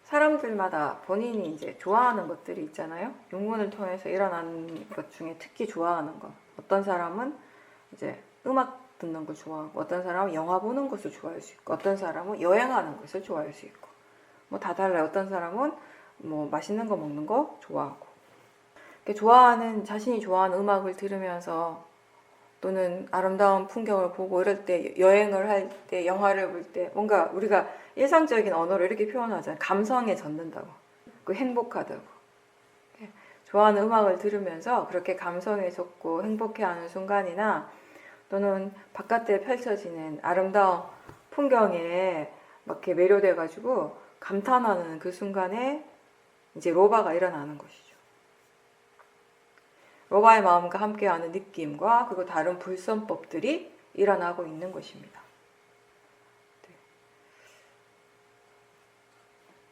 사람들마다 본인이 이제 좋아하는 것들이 있잖아요. 영문을 통해서 일어나는 것 중에 특히 좋아하는 것. 어떤 사람은 이제 음악 듣는 걸 좋아하고, 어떤 사람은 영화 보는 것을 좋아할 수 있고, 어떤 사람은 여행하는 것을 좋아할 수 있고, 뭐 다 달라요. 어떤 사람은 뭐 맛있는 거 먹는 거 좋아하고. 자신이 좋아하는 음악을 들으면서 또는 아름다운 풍경을 보고 이럴 때, 여행을 할 때, 영화를 볼 때 뭔가 우리가 일상적인 언어로 이렇게 표현하잖아요. 감성에 젖는다고, 그 행복하다고. 좋아하는 음악을 들으면서 그렇게 감성에 젖고 행복해하는 순간이나, 또는 바깥에 펼쳐지는 아름다운 풍경에 막 이렇게 매료돼가지고 감탄하는 그 순간에 이제 로바가 일어나는 것이죠. 로바의 마음과 함께하는 느낌과 그리고 다른 불선법들이 일어나고 있는 것입니다.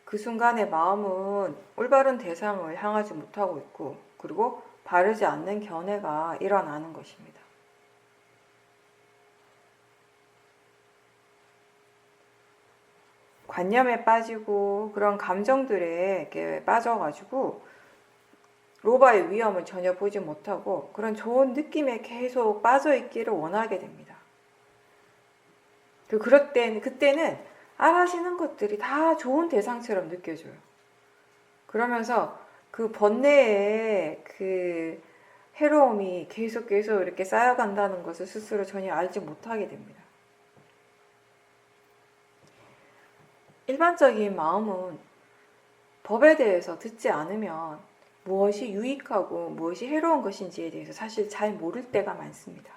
그 순간에 마음은 올바른 대상을 향하지 못하고 있고, 그리고 바르지 않는 견해가 일어나는 것입니다. 관념에 빠지고 그런 감정들에 이렇게 빠져가지고 로바의 위험을 전혀 보지 못하고 그런 좋은 느낌에 계속 빠져있기를 원하게 됩니다. 그때는 알아시는 것들이 다 좋은 대상처럼 느껴져요. 그러면서 그 번뇌의 그 해로움이 계속 이렇게 쌓여간다는 것을 스스로 전혀 알지 못하게 됩니다. 일반적인 마음은 법에 대해서 듣지 않으면 무엇이 유익하고 무엇이 해로운 것인지에 대해서 사실 잘 모를 때가 많습니다.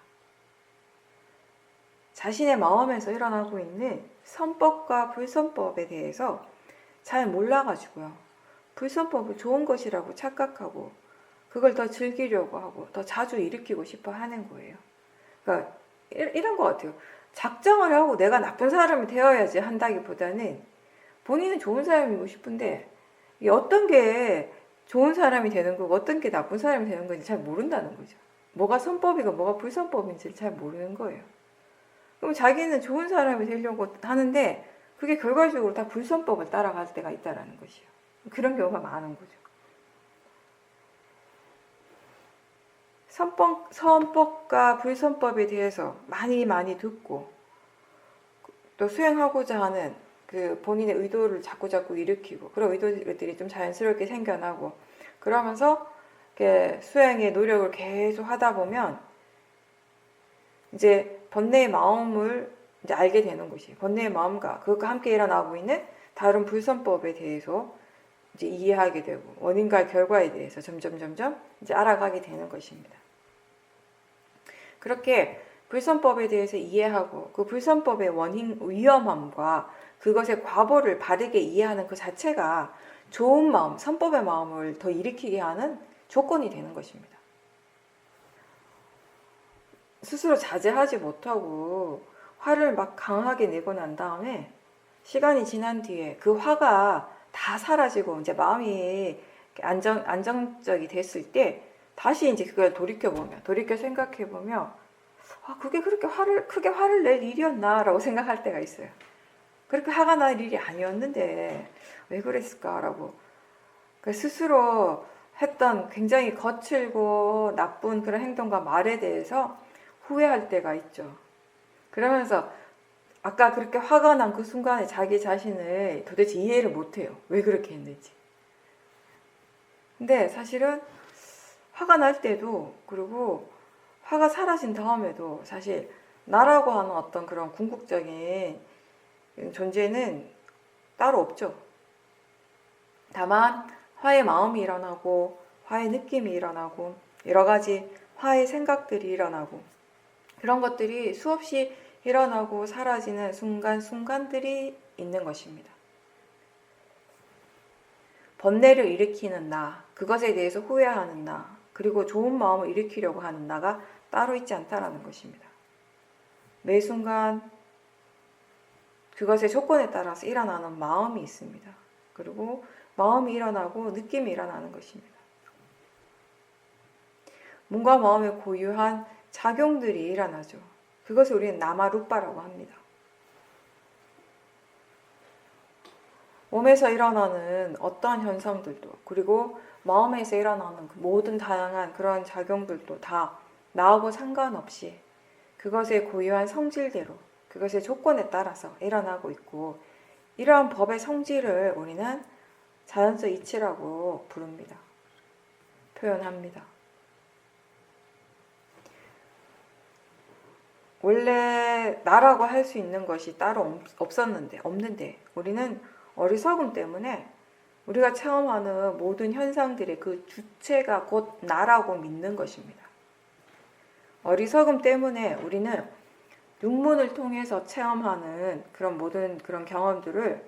자신의 마음에서 일어나고 있는 선법과 불선법에 대해서 잘 몰라가지고요. 불선법을 좋은 것이라고 착각하고 그걸 더 즐기려고 하고 더 자주 일으키고 싶어 하는 거예요. 그러니까 이런 것 같아요. 작정을 하고 내가 나쁜 사람이 되어야지 한다기보다는 본인은 좋은 사람이고 싶은데 어떤 게 좋은 사람이 되는 거고 어떤 게 나쁜 사람이 되는 건지 잘 모른다는 거죠. 뭐가 선법이고 뭐가 불선법인지를 잘 모르는 거예요. 그럼 자기는 좋은 사람이 되려고 하는데 그게 결과적으로 다 불선법을 따라갈 때가 있다는 것이요. 그런 경우가 많은 거죠. 선법과 불선법에 대해서 많이 듣고 또 수행하고자 하는 그 본인의 의도를 자꾸 일으키고 그런 의도들이 좀 자연스럽게 생겨나고 그러면서 이렇게 수행의 노력을 계속 하다 보면 이제 번뇌의 마음을 이제 알게 되는 것이 번뇌의 마음과 그것과 함께 일어나고 있는 다른 불선법에 대해서 이제 이해하게 되고 원인과 결과에 대해서 점점 이제 알아가게 되는 것입니다. 그렇게 불선법에 대해서 이해하고 그 불선법의 원인 위험함과 그것의 과보를 바르게 이해하는 그 자체가 좋은 마음, 선법의 마음을 더 일으키게 하는 조건이 되는 것입니다. 스스로 자제하지 못하고 화를 막 강하게 내고 난 다음에 시간이 지난 뒤에 그 화가 다 사라지고 이제 마음이 안정적이 됐을 때 다시 이제 그걸 돌이켜 생각해보면 그게 그렇게 크게 화를 낼 일이었나 라고 생각할 때가 있어요. 그렇게 화가 날 일이 아니었는데 왜 그랬을까라고 스스로 했던 굉장히 거칠고 나쁜 그런 행동과 말에 대해서 후회할 때가 있죠. 그러면서 아까 그렇게 화가 난 그 순간에 자기 자신을 도대체 이해를 못해요. 왜 그렇게 했는지. 근데 사실은 화가 날 때도 그리고 화가 사라진 다음에도 사실 나라고 하는 어떤 그런 궁극적인 존재는 따로 없죠. 다만 화의 마음이 일어나고 화의 느낌이 일어나고 여러 가지 화의 생각들이 일어나고 그런 것들이 수없이 일어나고 사라지는 순간들이 있는 것입니다. 번뇌를 일으키는 나, 그것에 대해서 후회하는 나, 그리고 좋은 마음을 일으키려고 하는 나가 따로 있지 않다라는 것입니다. 매 순간 그것의 조건에 따라서 일어나는 마음이 있습니다. 그리고 마음이 일어나고 느낌이 일어나는 것입니다. 몸과 마음에 고유한 작용들이 일어나죠. 그것을 우리는 나마루빠라고 합니다. 몸에서 일어나는 어떠한 현상들도, 그리고 마음에서 일어나는 그 모든 다양한 그런 작용들도 다 나하고 상관없이 그것의 고유한 성질대로, 그것의 조건에 따라서 일어나고 있고, 이러한 법의 성질을 우리는 자연적 이치라고 부릅니다. 표현합니다. 원래 나라고 할 수 있는 것이 따로 없는데 우리는 어리석음 때문에 우리가 체험하는 모든 현상들의 그 주체가 곧 나라고 믿는 것입니다. 어리석음 때문에 우리는 육문을 통해서 체험하는 그런 모든 그런 경험들을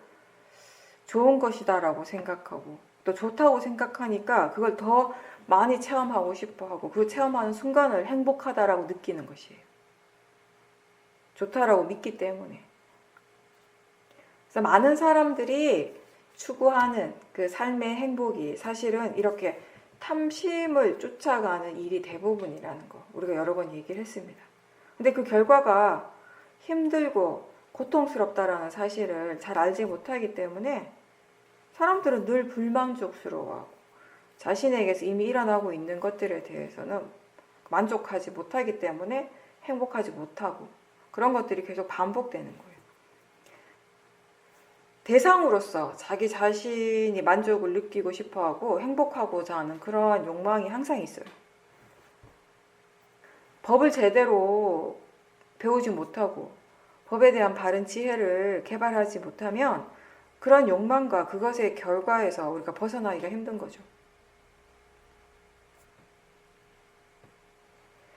좋은 것이다라고 생각하고, 또 좋다고 생각하니까 그걸 더 많이 체험하고 싶어 하고, 그 체험하는 순간을 행복하다라고 느끼는 것이에요. 좋다라고 믿기 때문에. 그래서 많은 사람들이 추구하는 그 삶의 행복이 사실은 이렇게 탐심을 쫓아가는 일이 대부분이라는 거, 우리가 여러 번 얘기를 했습니다. 근데 그 결과가 힘들고 고통스럽다라는 사실을 잘 알지 못하기 때문에 사람들은 늘 불만족스러워하고, 자신에게서 이미 일어나고 있는 것들에 대해서는 만족하지 못하기 때문에 행복하지 못하고, 그런 것들이 계속 반복되는 거예요. 대상으로서 자기 자신이 만족을 느끼고 싶어하고 행복하고자 하는 그런 욕망이 항상 있어요. 법을 제대로 배우지 못하고 법에 대한 바른 지혜를 개발하지 못하면 그런 욕망과 그것의 결과에서 우리가 벗어나기가 힘든 거죠.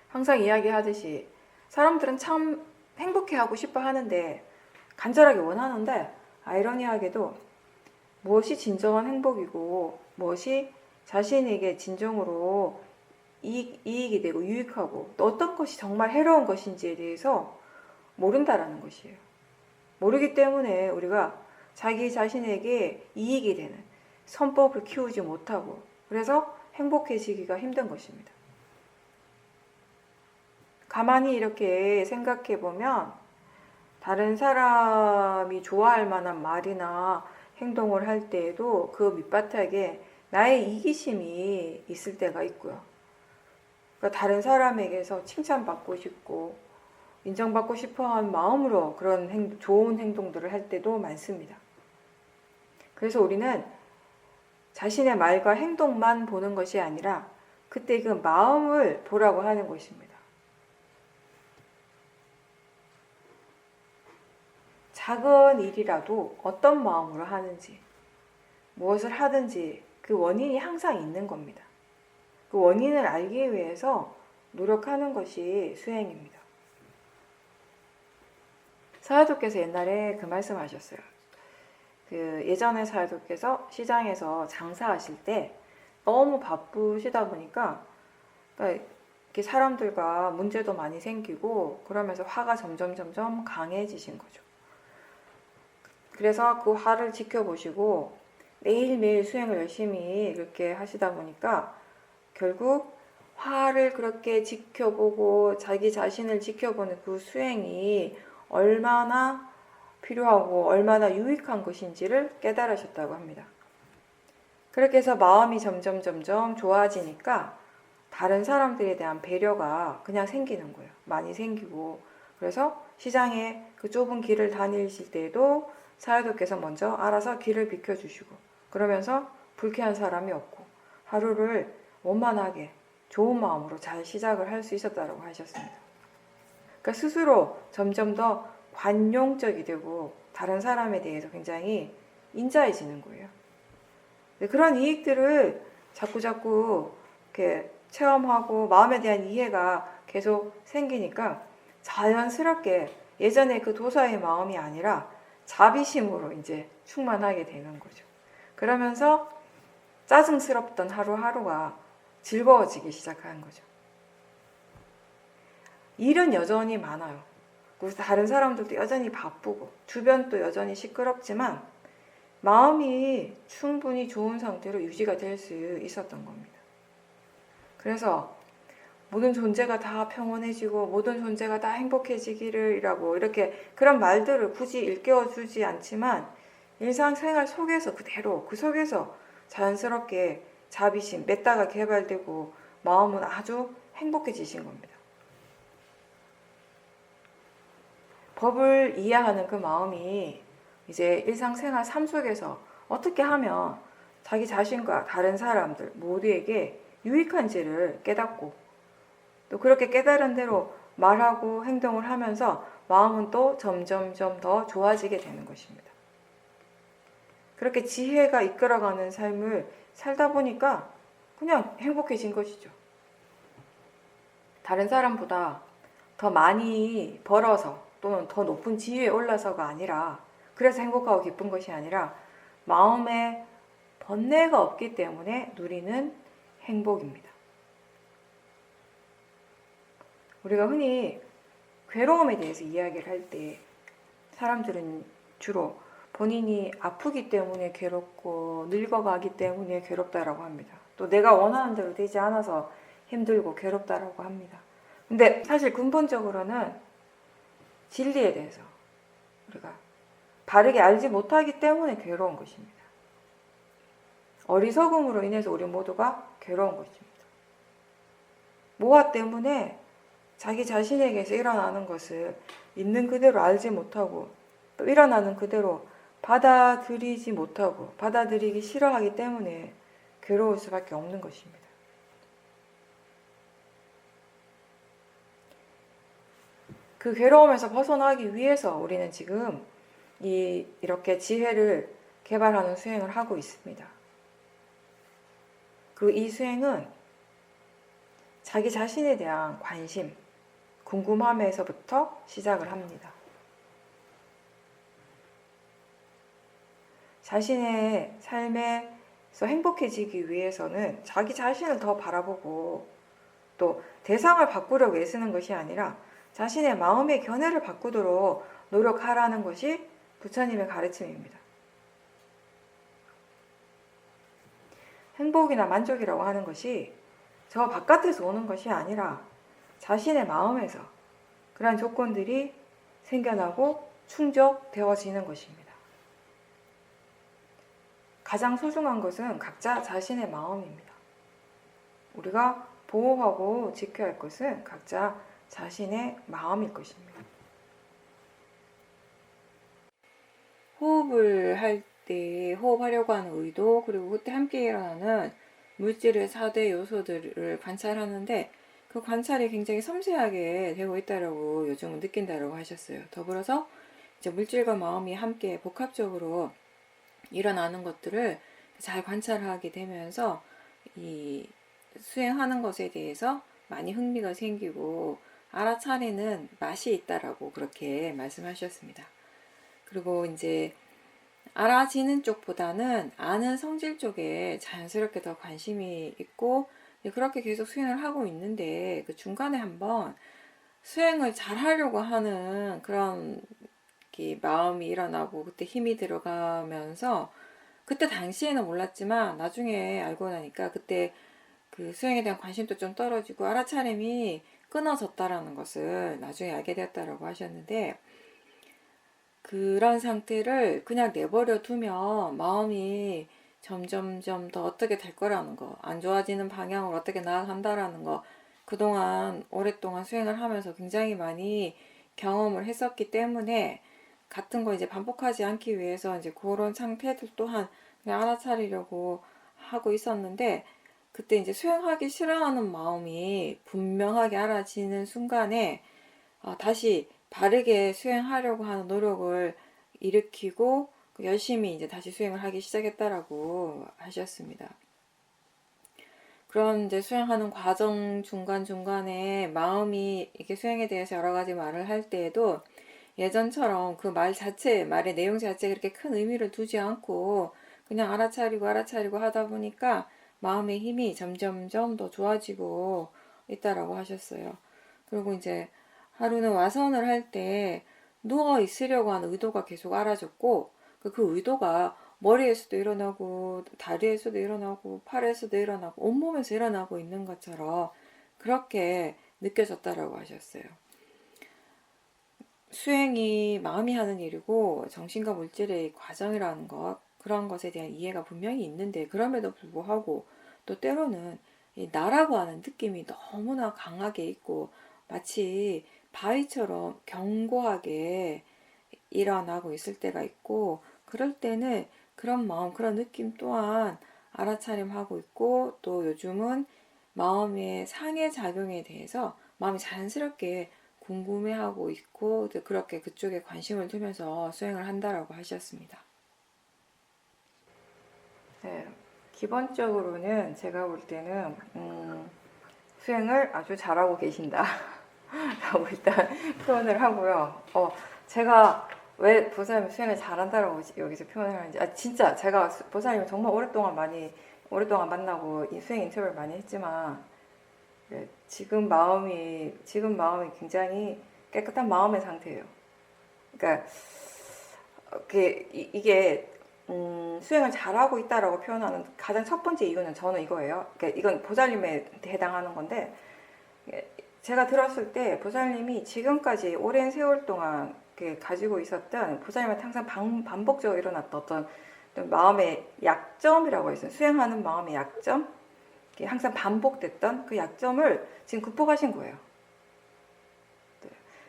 항상 이야기하듯이 사람들은 참 행복해하고 싶어 하는데, 간절하게 원하는데, 아이러니하게도 무엇이 진정한 행복이고 무엇이 자신에게 진정으로 이익이 되고 유익하고, 또 어떤 것이 정말 해로운 것인지에 대해서 모른다라는 것이에요. 모르기 때문에 우리가 자기 자신에게 이익이 되는 선법을 키우지 못하고, 그래서 행복해지기가 힘든 것입니다. 가만히 이렇게 생각해 보면 다른 사람이 좋아할 만한 말이나 행동을 할 때에도 그 밑바탕에 나의 이기심이 있을 때가 있고요. 그러니까 다른 사람에게서 칭찬받고 싶고 인정받고 싶어하는 마음으로 그런 좋은 행동들을 할 때도 많습니다. 그래서 우리는 자신의 말과 행동만 보는 것이 아니라 그때 그 마음을 보라고 하는 것입니다. 작은 일이라도 어떤 마음으로 하는지, 무엇을 하든지 그 원인이 항상 있는 겁니다. 그 원인을 알기 위해서 노력하는 것이 수행입니다. 사야도께서 옛날에 그 말씀하셨어요. 예전에 사야도께서 시장에서 장사하실 때 너무 바쁘시다 보니까 이렇게 사람들과 문제도 많이 생기고 그러면서 화가 점점 강해지신 거죠. 그래서 그 화를 지켜보시고 매일매일 수행을 열심히 이렇게 하시다 보니까 결국 화를 그렇게 지켜보고 자기 자신을 지켜보는 그 수행이 얼마나 필요하고 얼마나 유익한 것인지를 깨달으셨다고 합니다. 그렇게 해서 마음이 점점 좋아지니까 다른 사람들에 대한 배려가 그냥 생기는 거예요. 많이 생기고, 그래서 시장에 그 좁은 길을 다니실 때에도 사야도께서 먼저 알아서 길을 비켜주시고, 그러면서 불쾌한 사람이 없고 하루를 원만하게 좋은 마음으로 잘 시작을 할 수 있었다고 하셨습니다. 그러니까 스스로 점점 더 관용적이 되고 다른 사람에 대해서 굉장히 인자해지는 거예요. 그런 이익들을 자꾸 이렇게 체험하고 마음에 대한 이해가 계속 생기니까 자연스럽게 예전에 그 도사의 마음이 아니라 자비심으로 이제 충만하게 되는 거죠. 그러면서 짜증스럽던 하루하루가 즐거워지기 시작하는 거죠. 일은 여전히 많아요. 그래서 다른 사람들도 여전히 바쁘고 주변도 여전히 시끄럽지만 마음이 충분히 좋은 상태로 유지가 될 수 있었던 겁니다. 그래서 모든 존재가 다 평온해지고 모든 존재가 다 행복해지기를 이라고 이렇게 그런 말들을 굳이 일깨워주지 않지만 일상생활 속에서 그대로 그 속에서 자연스럽게 자비심, 메타가 개발되고 마음은 아주 행복해지신 겁니다. 법을 이해하는 그 마음이 이제 일상생활 삶 속에서 어떻게 하면 자기 자신과 다른 사람들 모두에게 유익한지를 깨닫고 또 그렇게 깨달은 대로 말하고 행동을 하면서 마음은 또 점점점 더 좋아지게 되는 것입니다. 그렇게 지혜가 이끌어가는 삶을 살다 보니까 그냥 행복해진 것이죠. 다른 사람보다 더 많이 벌어서 또는 더 높은 지위에 올라서가 아니라 그래서 행복하고 기쁜 것이 아니라 마음에 번뇌가 없기 때문에 누리는 행복입니다. 우리가 흔히 괴로움에 대해서 이야기를 할 때 사람들은 주로 본인이 아프기 때문에 괴롭고 늙어가기 때문에 괴롭다라고 합니다. 또 내가 원하는 대로 되지 않아서 힘들고 괴롭다라고 합니다. 근데 사실 근본적으로는 진리에 대해서 우리가 바르게 알지 못하기 때문에 괴로운 것입니다. 어리석음으로 인해서 우리 모두가 괴로운 것입니다. 모화 때문에 자기 자신에게서 일어나는 것을 있는 그대로 알지 못하고 또 일어나는 그대로 받아들이지 못하고 받아들이기 싫어하기 때문에 괴로울 수밖에 없는 것입니다. 그 괴로움에서 벗어나기 위해서 우리는 지금 이렇게 지혜를 개발하는 수행을 하고 있습니다. 이 수행은 자기 자신에 대한 관심, 궁금함에서부터 시작을 합니다. 자신의 삶에서 행복해지기 위해서는 자기 자신을 더 바라보고 또 대상을 바꾸려고 애쓰는 것이 아니라 자신의 마음의 견해를 바꾸도록 노력하라는 것이 부처님의 가르침입니다. 행복이나 만족이라고 하는 것이 저 바깥에서 오는 것이 아니라 자신의 마음에서 그러한 조건들이 생겨나고 충족되어지는 것입니다. 가장 소중한 것은 각자 자신의 마음입니다. 우리가 보호하고 지켜야 할 것은 각자 자신의 마음일 것입니다. 호흡을 할 때 호흡하려고 하는 의도 그리고 그때 함께 일어나는 물질의 4대 요소들을 관찰하는데 그 관찰이 굉장히 섬세하게 되고 있다라고 요즘은 느낀다라고 하셨어요. 더불어서 이제 물질과 마음이 함께 복합적으로 일어나는 것들을 잘 관찰하게 되면서 이 수행하는 것에 대해서 많이 흥미가 생기고 알아차리는 맛이 있다라고 그렇게 말씀하셨습니다. 그리고 이제 알아지는 쪽보다는 아는 성질 쪽에 자연스럽게 더 관심이 있고 그렇게 계속 수행을 하고 있는데 그 중간에 한번 수행을 잘 하려고 하는 그런 마음이 일어나고 그때 힘이 들어가면서 그때 당시에는 몰랐지만 나중에 알고 나니까 그때 그 수행에 대한 관심도 좀 떨어지고 알아차림이 끊어졌다라는 것을 나중에 알게 되었다라고 하셨는데 그런 상태를 그냥 내버려 두면 마음이 점점점 더 어떻게 될 거라는 거, 안 좋아지는 방향으로 어떻게 나아간다라는 거 그동안 오랫동안 수행을 하면서 굉장히 많이 경험을 했었기 때문에 같은 거 이제 반복하지 않기 위해서 이제 그런 상태들 또한 그냥 알아차리려고 하고 있었는데 그때 이제 수행하기 싫어하는 마음이 분명하게 알아지는 순간에 다시 바르게 수행하려고 하는 노력을 일으키고 열심히 이제 다시 수행을 하기 시작했다라고 하셨습니다. 그런 이제 수행하는 과정 중간중간에 마음이 이렇게 수행에 대해서 여러 가지 말을 할 때에도 예전처럼 그 말 자체, 말의 내용 자체에 그렇게 큰 의미를 두지 않고 그냥 알아차리고 하다 보니까 마음의 힘이 점점점 더 좋아지고 있다라고 하셨어요. 그리고 이제 하루는 와선을 할 때 누워 있으려고 하는 의도가 계속 알아졌고 그 의도가 머리에서도 일어나고 다리에서도 일어나고 팔에서도 일어나고 온몸에서 일어나고 있는 것처럼 그렇게 느껴졌다라고 하셨어요. 수행이 마음이 하는 일이고 정신과 물질의 과정이라는 것, 그런 것에 대한 이해가 분명히 있는데, 그럼에도 불구하고 또 때로는 이 나라고 하는 느낌이 너무나 강하게 있고 마치 바위처럼 견고하게 일어나고 있을 때가 있고, 그럴 때는 그런 마음, 그런 느낌 또한 알아차림하고 있고, 또 요즘은 마음의 상해작용에 대해서 마음이 자연스럽게 궁금해하고 있고, 그렇게 그쪽에 관심을 두면서 수행을 한다라고 하셨습니다. 네, 기본적으로는 제가 볼 때는 수행을 아주 잘하고 계신다 라고 일단 표현을 하고요. 제가 왜 보살님 수행을 잘한다라고 여기서 표현을 하는지, 진짜 제가 보살님을 정말 오랫동안 만나고 이 수행 인터뷰를 많이 했지만, 지금 마음이 굉장히 깨끗한 마음의 상태예요. 그러니까 이게 수행을 잘하고 있다라고 표현하는 가장 첫 번째 이유는 저는 이거예요. 그러니까 이건 보살님에 해당하는 건데, 제가 들었을 때 보살님이 지금까지 오랜 세월 동안 가지고 있었던, 보살님한테 항상 반복적으로 일어났던 어떤 마음의 약점이라고 했어요. 수행하는 마음의 약점, 항상 반복됐던 그 약점을 지금 극복하신 거예요.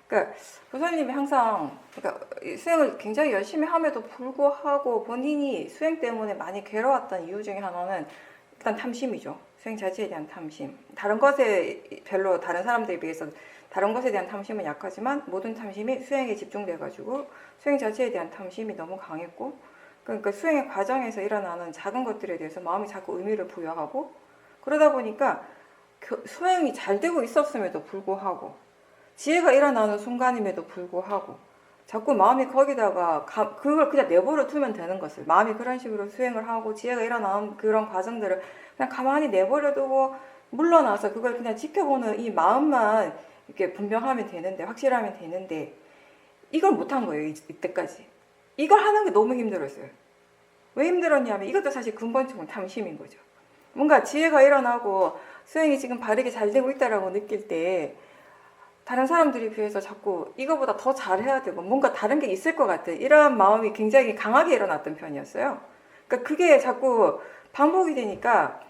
그러니까 보살님이 항상, 그러니까 수행을 굉장히 열심히 함에도 불구하고 본인이 수행 때문에 많이 괴로웠던 이유 중에 하나는 일단 탐심이죠. 수행 자체에 대한 탐심. 다른 것에 별로 다른 사람들에 비해서 다른 것에 대한 탐심은 약하지만 모든 탐심이 수행에 집중돼가지고 수행 자체에 대한 탐심이 너무 강했고, 그러니까 수행의 과정에서 일어나는 작은 것들에 대해서 마음이 자꾸 의미를 부여하고, 그러다 보니까 수행이 잘 되고 있었음에도 불구하고, 지혜가 일어나는 순간임에도 불구하고 자꾸 마음이 거기다가 그걸 그냥 내버려 두면 되는 것을, 마음이 그런 식으로 수행을 하고 지혜가 일어나는 그런 과정들을 그냥 가만히 내버려 두고 물러나서 그걸 그냥 지켜보는 이 마음만 이렇게 분명하면 되는데, 확실하면 되는데, 이걸 못한 거예요. 이때까지 이걸 하는 게 너무 힘들었어요. 왜 힘들었냐면 이것도 사실 근본적인 탐심인 거죠. 뭔가 지혜가 일어나고 수행이 지금 바르게 잘 되고 있다라고 느낄 때 다른 사람들에 비해서 자꾸 이거보다 더 잘해야 되고 뭔가 다른 게 있을 것 같은 이러한 마음이 굉장히 강하게 일어났던 편이었어요. 그러니까 그게 자꾸 반복이 되니까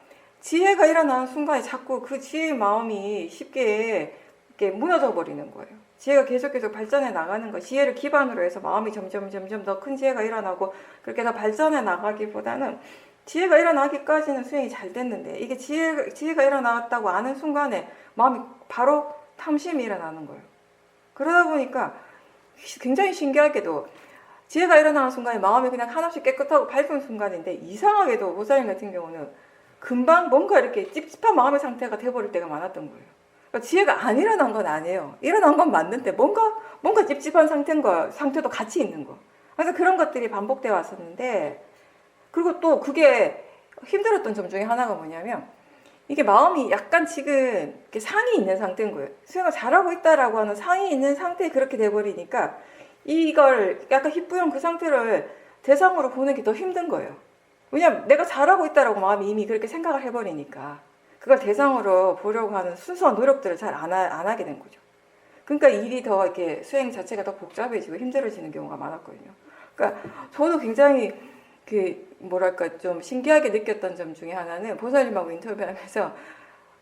지혜가 일어나는 순간에 자꾸 그 지혜의 마음이 쉽게 이렇게 무너져 버리는 거예요. 지혜가 계속 발전해 나가는 거, 지혜를 기반으로 해서 마음이 점점 더 큰 지혜가 일어나고 그렇게 더 발전해 나가기보다는, 지혜가 일어나기까지는 수행이 잘 됐는데 이게 지혜가 일어났다고 아는 순간에 마음이 바로 탐심이 일어나는 거예요. 그러다 보니까 굉장히 신기하게도 지혜가 일어나는 순간에 마음이 그냥 한없이 깨끗하고 밝은 순간인데, 이상하게도 보살님 같은 경우는 금방 뭔가 이렇게 찝찝한 마음의 상태가 돼버릴 때가 많았던 거예요. 그러니까 지혜가 안 일어난 건 아니에요. 일어난 건 맞는데 뭔가 찝찝한 상태도 같이 있는 거. 그래서 그런 것들이 반복되어 왔었는데, 그리고 또 그게 힘들었던 점 중에 하나가 뭐냐면, 이게 마음이 약간 지금 상이 있는 상태인 거예요. 수행을 잘하고 있다라고 하는 상이 있는 상태에 그렇게 돼버리니까 이걸 약간 희뿌연 그 상태를 대상으로 보는 게 더 힘든 거예요. 왜냐면 내가 잘하고 있다라고 마음이 이미 그렇게 생각을 해버리니까 그걸 대상으로 보려고 하는 순수한 노력들을 잘 안 하게 된 거죠. 그러니까 일이 더 이렇게 수행 자체가 더 복잡해지고 힘들어지는 경우가 많았거든요. 그러니까 저도 굉장히 뭐랄까 좀 신기하게 느꼈던 점 중에 하나는, 보살님하고 인터뷰하면서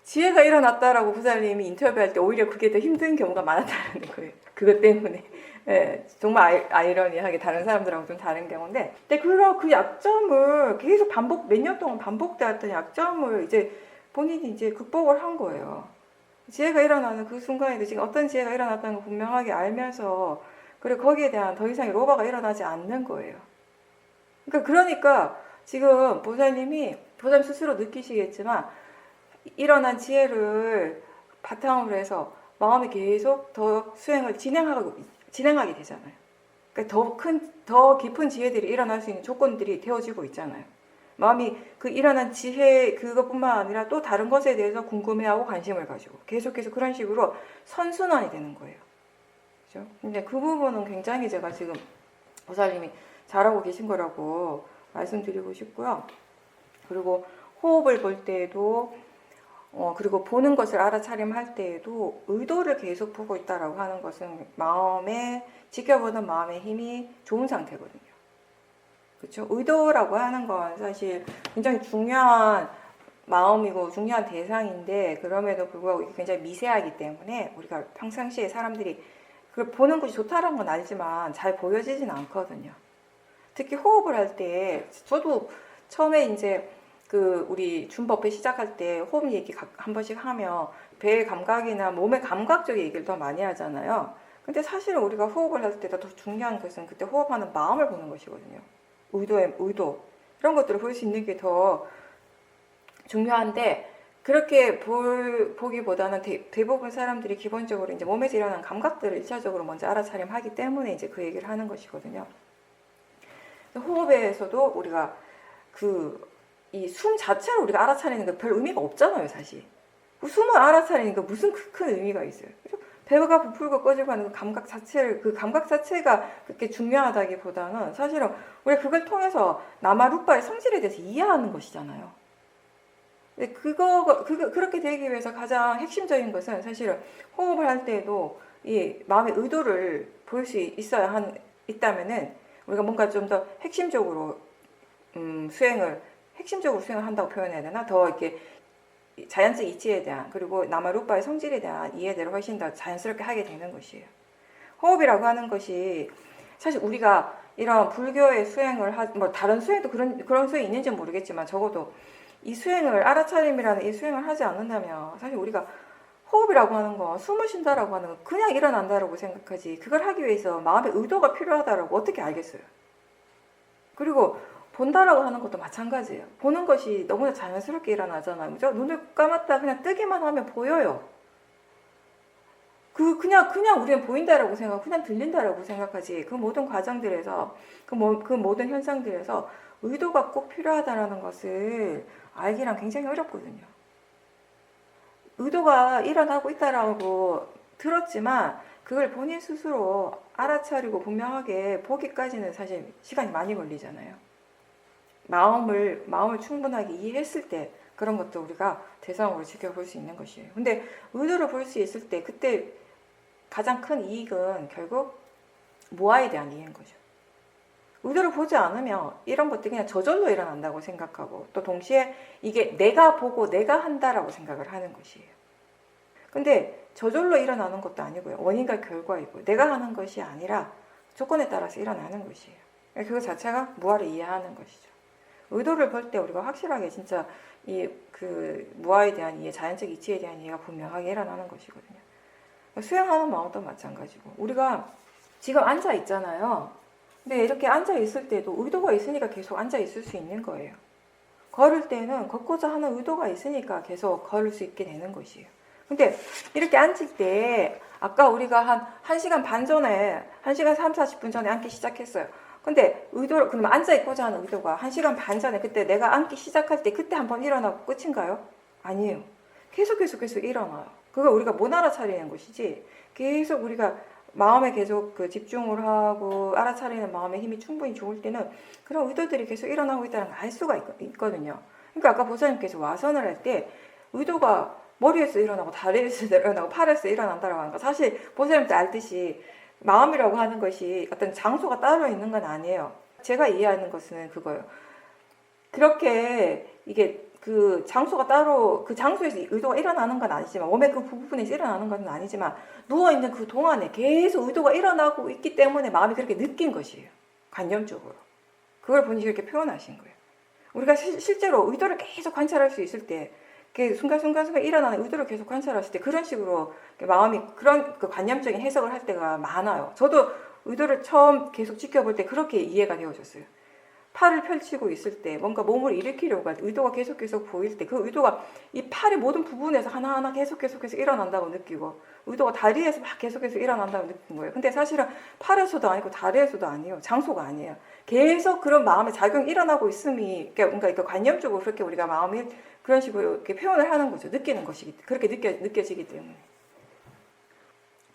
지혜가 일어났다라고 보살님이 인터뷰할 때 오히려 그게 더 힘든 경우가 많았다는 거예요. 그것 때문에. 예, 정말 아이러니하게 다른 사람들하고 좀 다른 경우인데, 근데 그 약점을 계속 몇 년 동안 반복되었던 약점을 이제 본인이 이제 극복을 한 거예요. 지혜가 일어나는 그 순간에도 지금 어떤 지혜가 일어났다는 걸 분명하게 알면서, 그리고 거기에 대한 더 이상의 로바가 일어나지 않는 거예요. 그러니까 지금 보살님 스스로 느끼시겠지만 일어난 지혜를 바탕으로 해서 마음이 계속 더 수행을 진행하게 되잖아요. 그러니까 더 깊은 지혜들이 일어날 수 있는 조건들이 되어지고 있잖아요. 마음이 그 일어난 지혜 그것뿐만 아니라 또 다른 것에 대해서 궁금해하고 관심을 가지고 계속해서 그런 식으로 선순환이 되는 거예요. 그렇죠? 근데 그 부분은 굉장히 제가 지금 보살님이 잘하고 계신 거라고 말씀드리고 싶고요. 그리고 호흡을 볼 때에도 그리고 보는 것을 알아차림할 때에도 의도를 계속 보고 있다라고 하는 것은 지켜보는 마음의 힘이 좋은 상태거든요. 그렇죠? 의도라고 하는 건 사실 굉장히 중요한 마음이고 중요한 대상인데, 그럼에도 불구하고 이게 굉장히 미세하기 때문에 우리가 평상시에 사람들이 그걸 보는 것이 좋다는 건 알지만 잘 보여지진 않거든요. 특히 호흡을 할 때, 저도 처음에 이제 우리 줌버페 시작할 때 호흡 얘기 한 번씩 하면 배의 감각이나 몸의 감각 쪽 얘기를 더 많이 하잖아요. 근데 사실은 우리가 호흡을 할 때 더 중요한 것은 그때 호흡하는 마음을 보는 것이거든요. 의도. 이런 것들을 볼 수 있는 게 더 중요한데, 그렇게 보기보다는 대부분 사람들이 기본적으로 이제 몸에서 일어나는 감각들을 1차적으로 먼저 알아차림하기 때문에 이제 그 얘기를 하는 것이거든요. 호흡에서도 우리가 이 숨 자체를 우리가 알아차리는 게 별 의미가 없잖아요, 사실. 숨을 알아차리는 게 무슨 큰 의미가 있어요. 배가 부풀고 꺼지고 하는 그 감각 자체가 그렇게 중요하다기보다는 사실은 우리가 그걸 통해서 나마루빠의 성질에 대해서 이해하는 것이잖아요. 근데 그렇게 되기 위해서 가장 핵심적인 것은 사실은 호흡을 할 때에도 이 마음의 의도를 볼 수 있다면은 우리가 뭔가 좀 더 핵심적으로 수행을 한다고 표현해야 되나? 더 이렇게 자연적 이치에 대한, 그리고 나마루빠의 성질에 대한 이해대로 훨씬 더 자연스럽게 하게 되는 것이에요. 호흡이라고 하는 것이 사실 우리가 이런 불교의 수행을 뭐 다른 수행도 그런 수행이 있는지는 모르겠지만, 적어도 이 수행을 알아차림이라는 이 수행을 하지 않는다면 사실 우리가 호흡이라고 하는 거, 숨을 쉰다라고 하는 거 그냥 일어난다라고 생각하지, 그걸 하기 위해서 마음의 의도가 필요하다라고 어떻게 알겠어요? 그리고 본다라고 하는 것도 마찬가지예요. 보는 것이 너무나 자연스럽게 일어나잖아요. 그죠? 눈을 감았다 그냥 뜨기만 하면 보여요. 그냥 우리는 보인다라고 생각하고 그냥 들린다라고 생각하지, 그 모든 과정들에서 그 모든 현상들에서 의도가 꼭 필요하다라는 것을 알기란 굉장히 어렵거든요. 의도가 일어나고 있다라고 들었지만 그걸 본인 스스로 알아차리고 분명하게 보기까지는 사실 시간이 많이 걸리잖아요. 마음을 충분하게 이해했을 때 그런 것도 우리가 대상으로 지켜볼 수 있는 것이에요. 근데 의도를 볼 수 있을 때 그때 가장 큰 이익은 결국 무아에 대한 이해인 거죠. 의도를 보지 않으면 이런 것들이 그냥 저절로 일어난다고 생각하고, 또 동시에 이게 내가 보고 내가 한다라고 생각을 하는 것이에요. 근데 저절로 일어나는 것도 아니고요. 원인과 결과이고 내가 하는 것이 아니라 조건에 따라서 일어나는 것이에요. 그거 자체가 무아를 이해하는 것이죠. 의도를 볼 때 우리가 확실하게 진짜 무아에 대한 이해, 자연적 이치에 대한 이해가 분명하게 일어나는 것이거든요. 수행하는 마음도 마찬가지고, 우리가 지금 앉아 있잖아요. 근데 이렇게 앉아 있을 때도 의도가 있으니까 계속 앉아 있을 수 있는 거예요. 걸을 때는 걷고자 하는 의도가 있으니까 계속 걸을 수 있게 되는 것이에요. 근데 이렇게 앉을 때 아까 우리가 한 1시간 반 전에, 1시간 3, 40분 전에 앉기 시작했어요. 근데 그러면 앉아 있고자 하는 의도가 1시간 반 전에, 그때 내가 앉기 시작할 때 그때 한번 일어나고 끝인가요? 아니에요. 계속 일어나요. 그걸 우리가 못 알아차리는 것이지, 계속 우리가 마음에 계속 집중을 하고 알아차리는 마음의 힘이 충분히 좋을 때는 그런 의도들이 계속 일어나고 있다는 걸 알 수가 있거든요. 그러니까 아까 보사님께서 와선을 할 때 의도가 머리에서 일어나고 다리에서 일어나고 팔에서 일어난다고 하는 거, 사실 보사님도 알듯이 마음이라고 하는 것이 어떤 장소가 따로 있는 건 아니에요. 제가 이해하는 것은 그거예요. 그렇게 이게 그 장소가 따로, 그 장소에서 의도가 일어나는 건 아니지만, 몸의 그 부분에서 일어나는 건 아니지만, 누워있는 그 동안에 계속 의도가 일어나고 있기 때문에 마음이 그렇게 느낀 것이에요. 관념적으로. 그걸 본인이 그렇게 표현하신 거예요. 우리가 실제로 의도를 계속 관찰할 수 있을 때, 순간순간 일어나는 의도를 계속 관찰했을 때 그런 식으로 마음이 그런 관념적인 해석을 할 때가 많아요. 저도 의도를 처음 계속 지켜볼 때 그렇게 이해가 되어졌어요. 팔을 펼치고 있을 때 뭔가 몸을 일으키려고 할 때 의도가 계속 보일 때, 그 의도가 이 팔의 모든 부분에서 하나하나 계속해서 일어난다고 느끼고, 의도가 다리에서 막 계속해서 일어난다고 느낀 거예요. 근데 사실은 팔에서도 아니고 다리에서도 아니에요. 장소가 아니에요. 계속 그런 마음의 작용이 일어나고 있음이, 그러니까 관념적으로 그렇게 우리가 마음이 그런 식으로 이렇게 표현을 하는 거죠. 느끼는 것이기, 그렇게 느껴지기 때문에.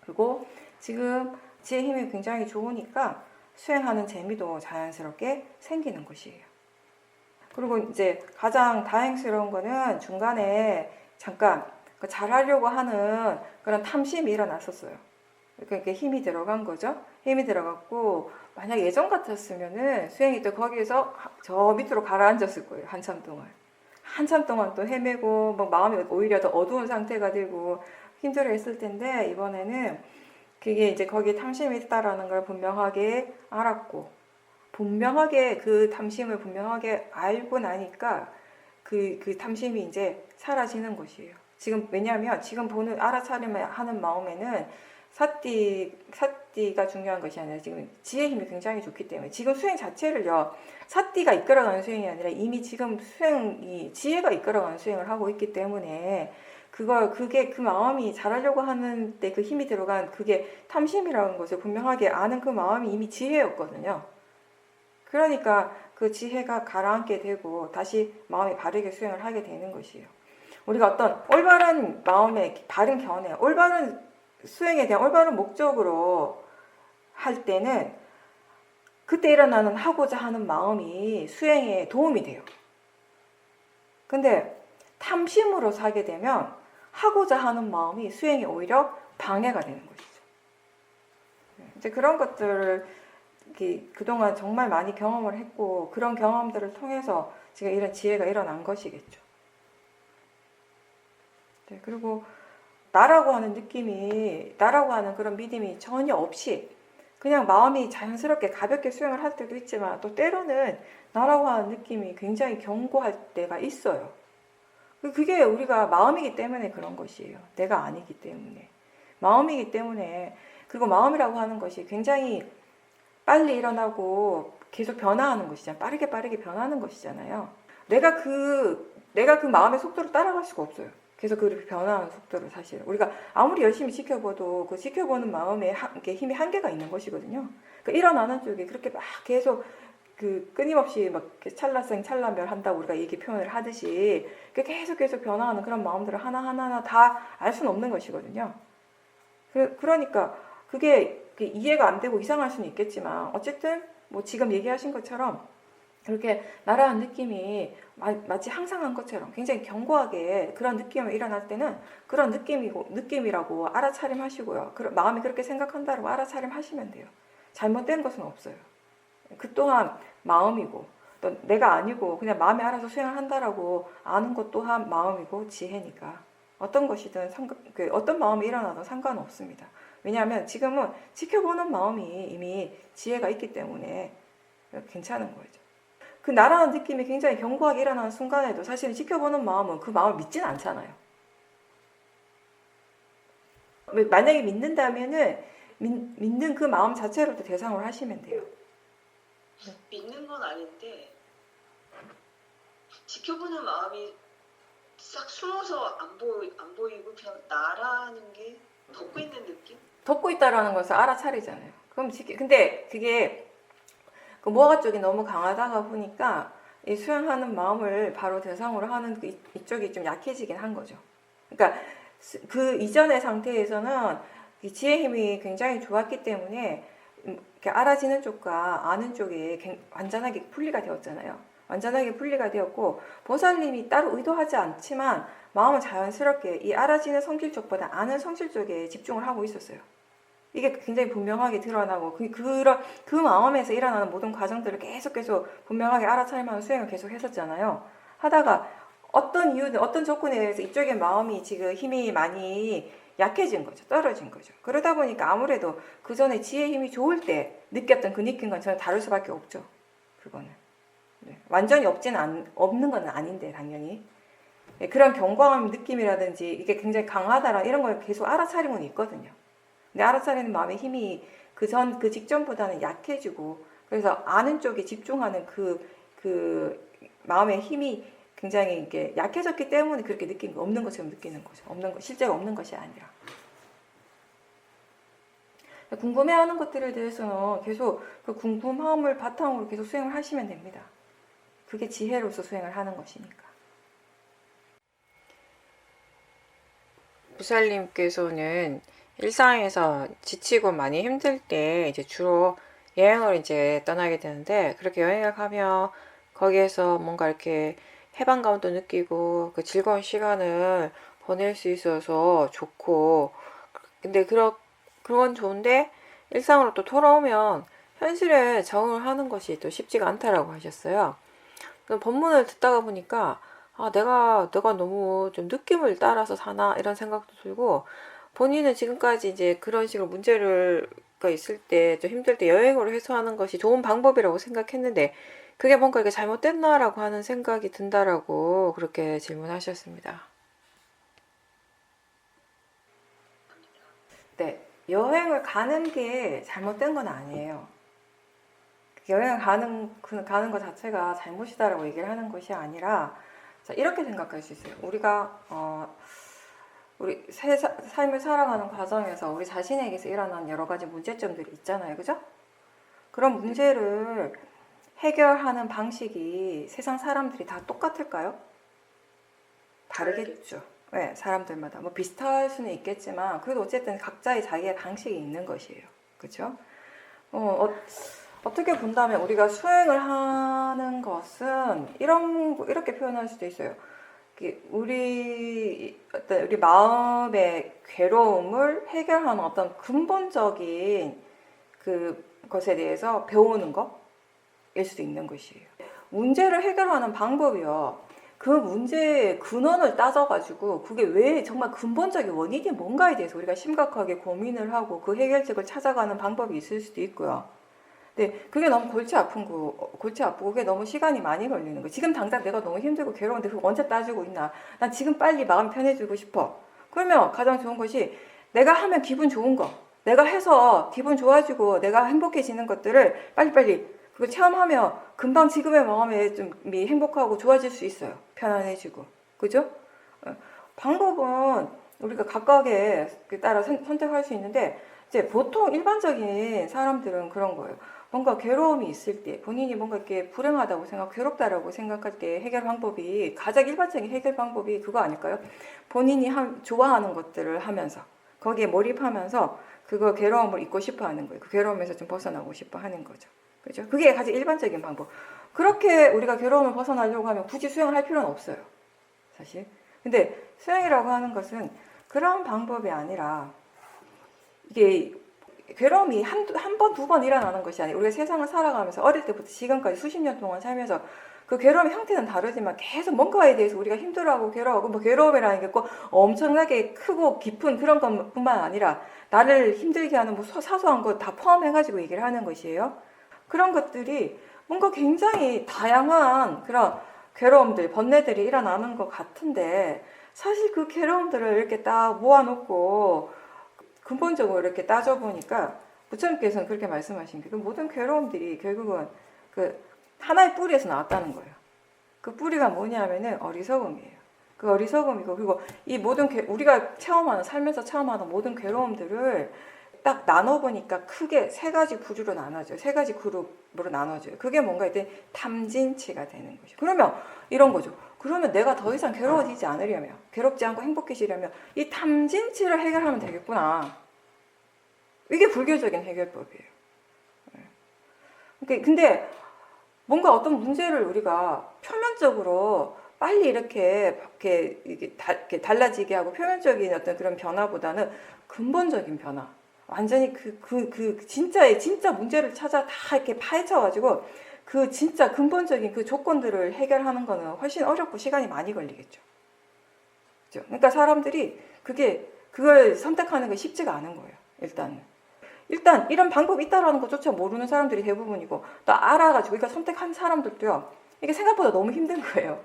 그리고 지금 지혜 힘이 굉장히 좋으니까 수행하는 재미도 자연스럽게 생기는 것이에요. 그리고 이제 가장 다행스러운 거는 중간에 잠깐 그 잘하려고 하는 그런 탐심이 일어났었어요. 그러니까 힘이 들어간 거죠. 힘이 들어갔고 만약 예전 같았으면은 수행이 또 거기에서 저 밑으로 가라앉았을 거예요. 한참 동안. 한참 동안 또 헤매고 막 마음이 오히려 더 어두운 상태가 되고 힘들어 했을 텐데 이번에는 그게 이제 거기에 탐심이 있다라는 걸 분명하게 알았고 분명하게 그 탐심을 분명하게 알고 나니까 그 탐심이 이제 사라지는 것이에요. 지금 왜냐하면 지금 보는 알아차림을 하는 마음에는 사띠가 중요한 것이 아니라 지금 지혜 힘이 굉장히 좋기 때문에 지금 수행 자체를요 사띠가 이끌어가는 수행이 아니라 이미 지금 수행이 지혜가 이끌어가는 수행을 하고 있기 때문에 그게 그 마음이 잘하려고 하는데 그 힘이 들어간 그게 탐심이라는 것을 분명하게 아는 그 마음이 이미 지혜였거든요. 그러니까 그 지혜가 가라앉게 되고 다시 마음이 바르게 수행을 하게 되는 것이에요. 우리가 어떤 올바른 마음의 바른 견해, 올바른 수행에 대한 올바른 목적으로 할 때는 그때 일어나는 하고자 하는 마음이 수행에 도움이 돼요. 근데 탐심으로 사게 되면 하고자 하는 마음이 수행에 오히려 방해가 되는 것이죠. 이제 그런 것들을 그동안 정말 많이 경험을 했고 그런 경험들을 통해서 지금 이런 지혜가 일어난 것이겠죠. 네, 그리고 나라고 하는 느낌이 나라고 하는 그런 믿음이 전혀 없이 그냥 마음이 자연스럽게 가볍게 수행을 할 때도 있지만 또 때로는 나라고 하는 느낌이 굉장히 견고할 때가 있어요. 그게 우리가 마음이기 때문에 그런 것이에요. 내가 아니기 때문에. 마음이기 때문에 그리고 마음이라고 하는 것이 굉장히 빨리 일어나고 계속 변화하는 것이잖아요. 빠르게 변하는 것이잖아요. 내가 그 마음의 속도를 따라갈 수가 없어요. 계속 그렇게 변화하는 속도를 사실 우리가 아무리 열심히 지켜봐도 그 지켜보는 마음에 힘이 한계가 있는 것이거든요. 그러니까 일어나는 쪽에 그렇게 막 계속 그 끊임없이 막 찰나생 찰나멸 한다고 우리가 얘기 표현을 하듯이 계속 변화하는 그런 마음들을 하나하나 다 알 수는 없는 것이거든요. 그러니까 그게 이해가 안 되고 이상할 수는 있겠지만 어쨌든 뭐 지금 얘기하신 것처럼 그렇게 나라는 느낌이 마치 항상한 것처럼 굉장히 견고하게 그런 느낌이 일어날 때는 그런 느낌이라고 알아차림하시고요. 마음이 그렇게 생각한다고 알아차림하시면 돼요. 잘못된 것은 없어요. 그 또한 마음이고 또 내가 아니고 그냥 마음이 알아서 수행을 한다라고 아는 것 또한 마음이고 지혜니까 어떤 것이든 어떤 마음이 일어나도 상관없습니다. 왜냐하면 지금은 지켜보는 마음이 이미 지혜가 있기 때문에 괜찮은 거죠. 그 나라는 느낌이 굉장히 견고하게 일어나는 순간에도 사실 지켜보는 마음은 그 마음을 믿진 않잖아요. 만약에 믿는다면은 믿는 그 마음 자체로도 대상으로 하시면 돼요. 믿는 건 아닌데 지켜보는 마음이 싹 숨어서 안 보이고 그냥 나라는 게 덮고 있는 느낌? 덮고 있다라는 것을 알아차리잖아요. 근데 그게 그 무화과 쪽이 너무 강하다가 보니까 이 수행하는 마음을 바로 대상으로 하는 이쪽이 좀 약해지긴 한 거죠. 그러니까 그 이전의 상태에서는 지혜 힘이 굉장히 좋았기 때문에 이렇게 알아지는 쪽과 아는 쪽이 완전하게 분리가 되었잖아요. 완전하게 분리가 되었고 보살님이 따로 의도하지 않지만 마음은 자연스럽게 이 알아지는 성질 쪽보다 아는 성질 쪽에 집중을 하고 있었어요. 이게 굉장히 분명하게 드러나고 그 마음에서 일어나는 모든 과정들을 계속 분명하게 알아차림하는 수행을 계속 했었잖아요. 하다가 어떤 이유든 어떤 조건에 의해서 이쪽의 마음이 지금 힘이 많이 약해진 거죠. 떨어진 거죠. 그러다 보니까 아무래도 그 전에 지혜 힘이 좋을 때 느꼈던 그 느낌과 저는 다를 수밖에 없죠. 그거는. 네. 완전히 없는 건 아닌데 당연히. 네. 그런 견고한 느낌이라든지 이게 굉장히 강하다라 이런 걸 계속 알아차리고는 있거든요. 근데 알아차리는 마음의 힘이 그 직전보다는 약해지고 그래서 아는 쪽에 집중하는 그 마음의 힘이 굉장히 이게 약해졌기 때문에 그렇게 없는 것처럼 느끼는 거죠. 실제로 없는 것이 아니라. 궁금해하는 것들에 대해서는 계속 그 궁금함을 바탕으로 계속 수행을 하시면 됩니다. 그게 지혜로서 수행을 하는 것이니까. 부살님께서는 일상에서 지치고 많이 힘들 때 이제 주로 여행을 이제 떠나게 되는데 그렇게 여행을 가면 거기에서 뭔가 이렇게 해방감도 느끼고 그 즐거운 시간을 보낼 수 있어서 좋고, 근데 그건 좋은데 일상으로 또 돌아오면 현실에 적응을 하는 것이 또 쉽지가 않다라고 하셨어요. 그 본문을 듣다가 보니까 내가 너무 좀 느낌을 따라서 사나 이런 생각도 들고, 본인은 지금까지 이제 그런 식으로 문제가 있을 때 좀 힘들 때 여행으로 해소하는 것이 좋은 방법이라고 생각했는데 그게 뭔가 이게 잘못됐나라고 하는 생각이 든다라고 그렇게 질문하셨습니다. 네, 여행을 가는 게 잘못된 건 아니에요. 여행을 가는 것 자체가 잘못이다라고 얘기를 하는 것이 아니라, 자, 이렇게 생각할 수 있어요. 우리가 우리 삶을 살아가는 과정에서 우리 자신에게서 일어난 여러 가지 문제점들이 있잖아요, 그죠? 그런 문제를 해결하는 방식이 세상 사람들이 다 똑같을까요? 다르겠죠. 네, 사람들마다 뭐 비슷할 수는 있겠지만 그래도 어쨌든 각자의 자기의 방식이 있는 것이에요. 그렇죠? 어떻게 본다면 우리가 수행을 하는 것은 이렇게 표현할 수도 있어요. 우리 마음의 괴로움을 해결하는 어떤 근본적인 그것에 대해서 배우는 것일 수도 있는 것이에요. 문제를 해결하는 방법이요. 그 문제의 근원을 따져가지고 그게 왜 정말 근본적인 원인이 뭔가에 대해서 우리가 심각하게 고민을 하고 그 해결책을 찾아가는 방법이 있을 수도 있고요. 근데 그게 너무 골치 아프고 그게 너무 시간이 많이 걸리는 거예요. 지금 당장 내가 너무 힘들고 괴로운데 그거 언제 따지고 있나. 난 지금 빨리 마음 편해지고 싶어. 그러면 가장 좋은 것이 내가 하면 기분 좋은 거. 내가 해서 기분 좋아지고 내가 행복해지는 것들을 빨리빨리 그거 체험하면 금방 지금의 마음에 좀 행복하고 좋아질 수 있어요. 편안해지고. 그죠? 방법은 우리가 각각에 따라 선택할 수 있는데 이제 보통 일반적인 사람들은 그런 거예요. 뭔가 괴로움이 있을 때 본인이 뭔가 이렇게 불행하다고 괴롭다라고 생각할 때 해결 방법이 가장 일반적인 해결 방법이 그거 아닐까요? 본인이 좋아하는 것들을 하면서 거기에 몰입하면서 그거 괴로움을 잊고 싶어 하는 거예요. 그 괴로움에서 좀 벗어나고 싶어 하는 거죠. 그죠? 그게 가장 일반적인 방법. 그렇게 우리가 괴로움을 벗어나려고 하면 굳이 수행을 할 필요는 없어요. 사실. 근데 수행이라고 하는 것은 그런 방법이 아니라 이게 괴로움이 한 번, 두 번 일어나는 것이 아니라 우리가 세상을 살아가면서 어릴 때부터 지금까지 수십 년 동안 살면서 그 괴로움의 형태는 다르지만 계속 뭔가에 대해서 우리가 힘들어하고 괴로워하고 뭐 괴로움이라는 게 꼭 엄청나게 크고 깊은 그런 것뿐만 아니라 나를 힘들게 하는 뭐 사소한 거 다 포함해가지고 얘기를 하는 것이에요. 그런 것들이 뭔가 굉장히 다양한 그런 괴로움들, 번뇌들이 일어나는 것 같은데 사실 그 괴로움들을 이렇게 딱 모아놓고 근본적으로 이렇게 따져보니까 부처님께서는 그렇게 말씀하신 게 그 모든 괴로움들이 결국은 그 하나의 뿌리에서 나왔다는 거예요. 그 뿌리가 뭐냐면은 어리석음이에요. 그 어리석음이고 그리고 이 모든 우리가 살면서 체험하는 모든 괴로움들을 딱 나눠보니까 크게 세 가지 부류로 나눠져요. 세 가지 그룹으로 나눠져요. 그게 뭔가 이제 탐진치가 되는 거죠. 그러면 이런 거죠. 그러면 내가 더 이상 괴로워지지 않으려면, 괴롭지 않고 행복해지려면 이 탐진치를 해결하면 되겠구나. 이게 불교적인 해결법이에요. 근데 뭔가 어떤 문제를 우리가 표면적으로 빨리 이렇게 달라지게 하고 표면적인 어떤 그런 변화보다는 근본적인 변화. 완전히 진짜 문제를 찾아 다 이렇게 파헤쳐가지고 그 진짜 근본적인 그 조건들을 해결하는 거는 훨씬 어렵고 시간이 많이 걸리겠죠. 그죠? 그러니까 사람들이 그걸 선택하는 게 쉽지가 않은 거예요. 일단 이런 방법이 있다라는 것조차 모르는 사람들이 대부분이고 또 알아가지고 그러니까 선택한 사람들도요. 이게 생각보다 너무 힘든 거예요.